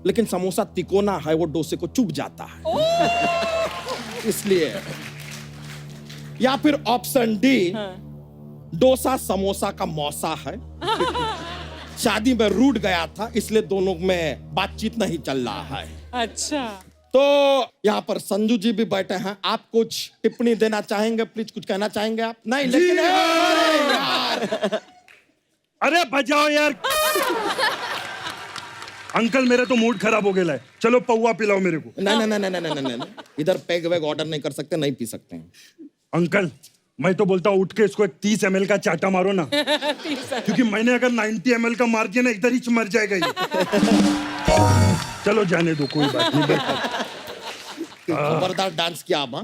लेकिन समोसा तिकोना है, वो डोसे को चुभ जाता है, इसलिए। या फिर ऑप्शन डी, डोसा समोसा का मौसा है, शादी में रूठ गया था, इसलिए दोनों में बातचीत नहीं चल रहा है। अच्छा, तो यहाँ पर संजू जी भी बैठे हैं, आप कुछ टिप्पणी देना चाहेंगे? प्लीज कुछ कहना चाहेंगे आप? नहीं, लेकिन अरे यार, अरे बजाओ यार। अंकल मेरा तो मूड खराब हो गया है, चलो पौवा पिलाओ मेरे को। नहीं नहीं नहीं नहीं नहीं नहीं, इधर पेग वेग ऑर्डर नहीं कर सकते, नहीं पी सकते हैं। अंकल मैं तो बोलता हूँ उठ के इसको एक 30 ml का चाटा मारो ना, क्योंकि मैंने अगर 90 ml का मार दिया ना, इधर ही मर जाएगा ये। चलो जाने दो, कोई बात नहीं। जबरदस्त डांस किया आप,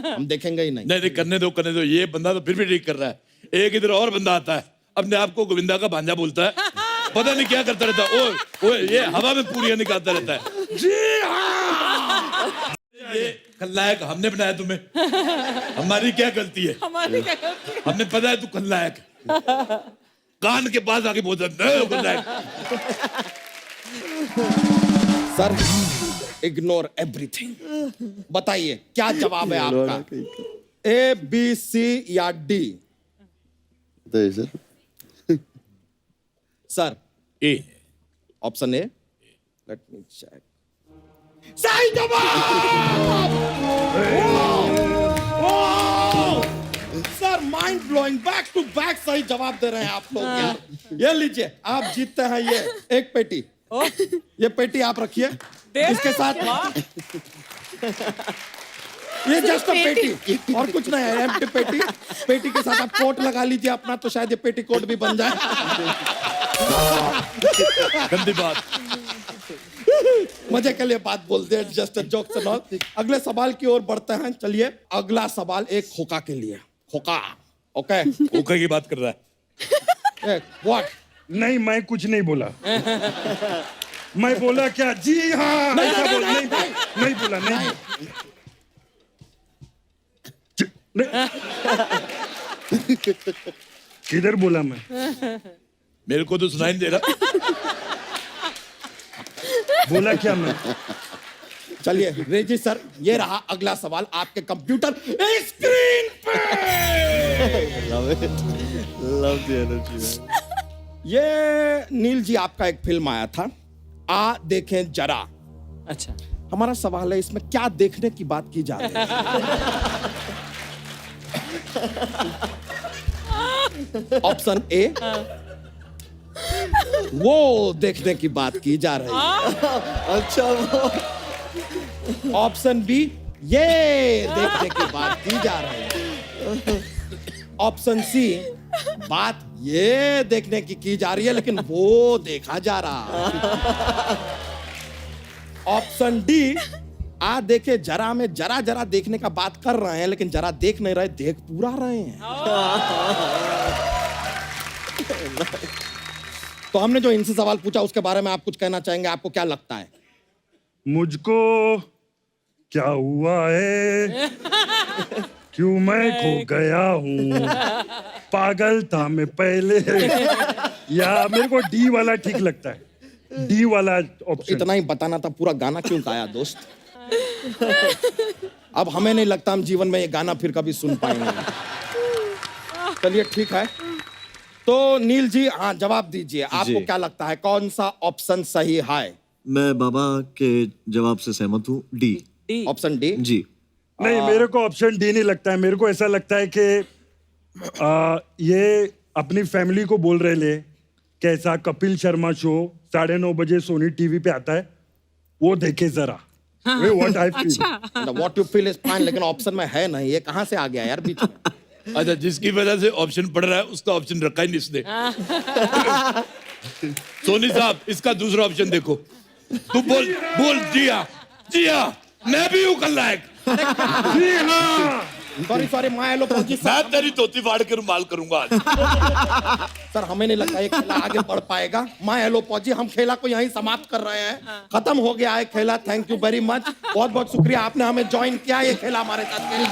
हम देखेंगे ही नहीं। नहीं, करने दो करने दो, ये बंदा तो फिर भी ठीक कर रहा है। एक इधर और बंदा आता है, अपने आप को गोविंदा का भांजा बोलता है, पता नहीं क्या करता रहता है, ओ ये हवा में पूरियां निकालता रहता है। जी हाँ, ये खलनायक हमने बनाया तुम्हें, हमारी क्या गलती है? हमारी क्या गलती है? हमने पता है तू खलनायक, कान के पास आके बोलता है खलनायक। सर, इग्नोर एवरीथिंग, बताइए क्या जवाब है आपका? ए, बी, सी या डी? बताइए sir. Sir, A. Option A, let me check. सही जवाब! Sir, mind blowing, back to back सही जवाब दे रहे हैं आप लोग यार। ये लीजिए, आप जीतते हैं ये एक पेटी। ये पेटी आप रखिए, इसके साथ ये जस्ट पेटी और कुछ नहीं है, एम्प्टी पेटी। पेटी के साथ आप कोट लगा लीजिए अपना, तो शायद ये पेटी कोट भी बन जाए। गंदी बात। मजे के लिए बात बोलते हैं, जस्ट जोक्स एंड ऑल। अगले सवाल की ओर बढ़ते हैं। चलिए, अगला सवाल एक खोका के लिए। खोका, ओके? खोखे की बात कर रहा है। व्हाट? नहीं, मैं कुछ नहीं बोला। मैं बोला क्या? जी हाँ, ऐसा बोला नहीं बोला, नहीं। किधर बोला मैं? मेरे को तो सुनाई नहीं दे रहा। बोला क्या मैं? चलिए रेजी सर, ये रहा अगला सवाल आपके कंप्यूटर स्क्रीन पे। Love it. Love the energy, man. ये नील जी, आपका एक फिल्म आया था, आ देखें जरा। अच्छा, हमारा सवाल है, इसमें क्या देखने की बात की जा रही है? ऑप्शन ए, वो देखने की बात की जा रही है। अच्छा, ऑप्शन बी, ये देखने की बात की जा रही है। ऑप्शन सी, बात ये देखने की जा रही है, लेकिन वो देखा जा रहा है। ऑप्शन डी, आ देखे जरा में जरा जरा देखने का बात कर रहे हैं, लेकिन जरा देख नहीं रहे, देख पूरा रहे हैं। तो हमने जो इनसे सवाल पूछा उसके बारे में आप कुछ कहना चाहेंगे? आपको क्या लगता है? मुझको क्या हुआ है, क्यों मैं खो गया हूँ, पागल था मैं पहले, या मेरे को डी वाला ठीक लगता है, डी वाला ऑप्शन। इतना ही बताना था, पूरा गाना क्यों गाया दोस्त? अब हमें नहीं लगता हम जीवन में ये गाना फिर कभी सुन पाएंगे। चलिए ठीक है, तो नील जी, हाँ जवाब दीजिए, आपको क्या लगता है कौन सा ऑप्शन सही है? मैं बाबा के जवाब से सहमत हूँ, डी। Option D? जी। नहीं, मेरे को ऑप्शन डी नहीं लगता है। मेरे को ऐसा लगता है कि ये अपनी फैमिली को बोल रहे ले, कैसा कपिल शर्मा शो 9:30 बजे सोनी टीवी पे आता है, वो देखे जरा। What I feel, what you feel is fine, लेकिन ऑप्शन में है नहीं, ये कहाँ से आ गया यार बीच में? अच्छा, जिसकी वजह से ऑप्शन पढ़ रहा है उसका ऑप्शन रखा ही नहीं इसने। सोनी साहब, इसका दूसरा ऑप्शन देखो। तू बोल बोल, जी हाँ, मैं भी हूँ खलनायक। जी हाँ। सॉरी माय एलोपॉजी सर, मैं तेरी धोती फाड़ के रुमाल करूंगा आज। सर हमें नहीं लगता ये खेला आगे बढ़ पाएगा। माय एलोपॉजी, हम खेला को यहीं समाप्त कर रहे हैं, खत्म हो गया है खेला। थैंक यू वेरी मच, बहुत बहुत शुक्रिया आपने हमें ज्वाइन किया, ये खेला हमारे साथ खेला।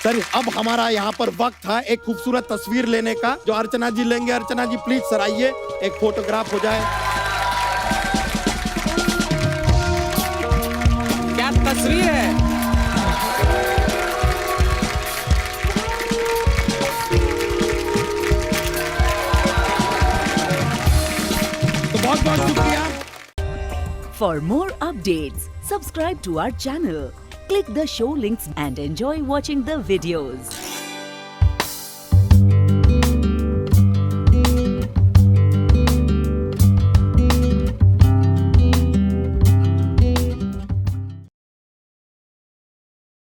सर अब हमारा यहाँ पर वक्त था एक खूबसूरत तस्वीर लेने का जो अर्चना जी लेंगे। अर्चना जी प्लीज सर आइए, एक फोटोग्राफ हो जाए। क्या तस्वीर है। तो बहुत बहुत शुक्रिया। For more updates, subscribe to our channel, click the show links and enjoy watching the videos.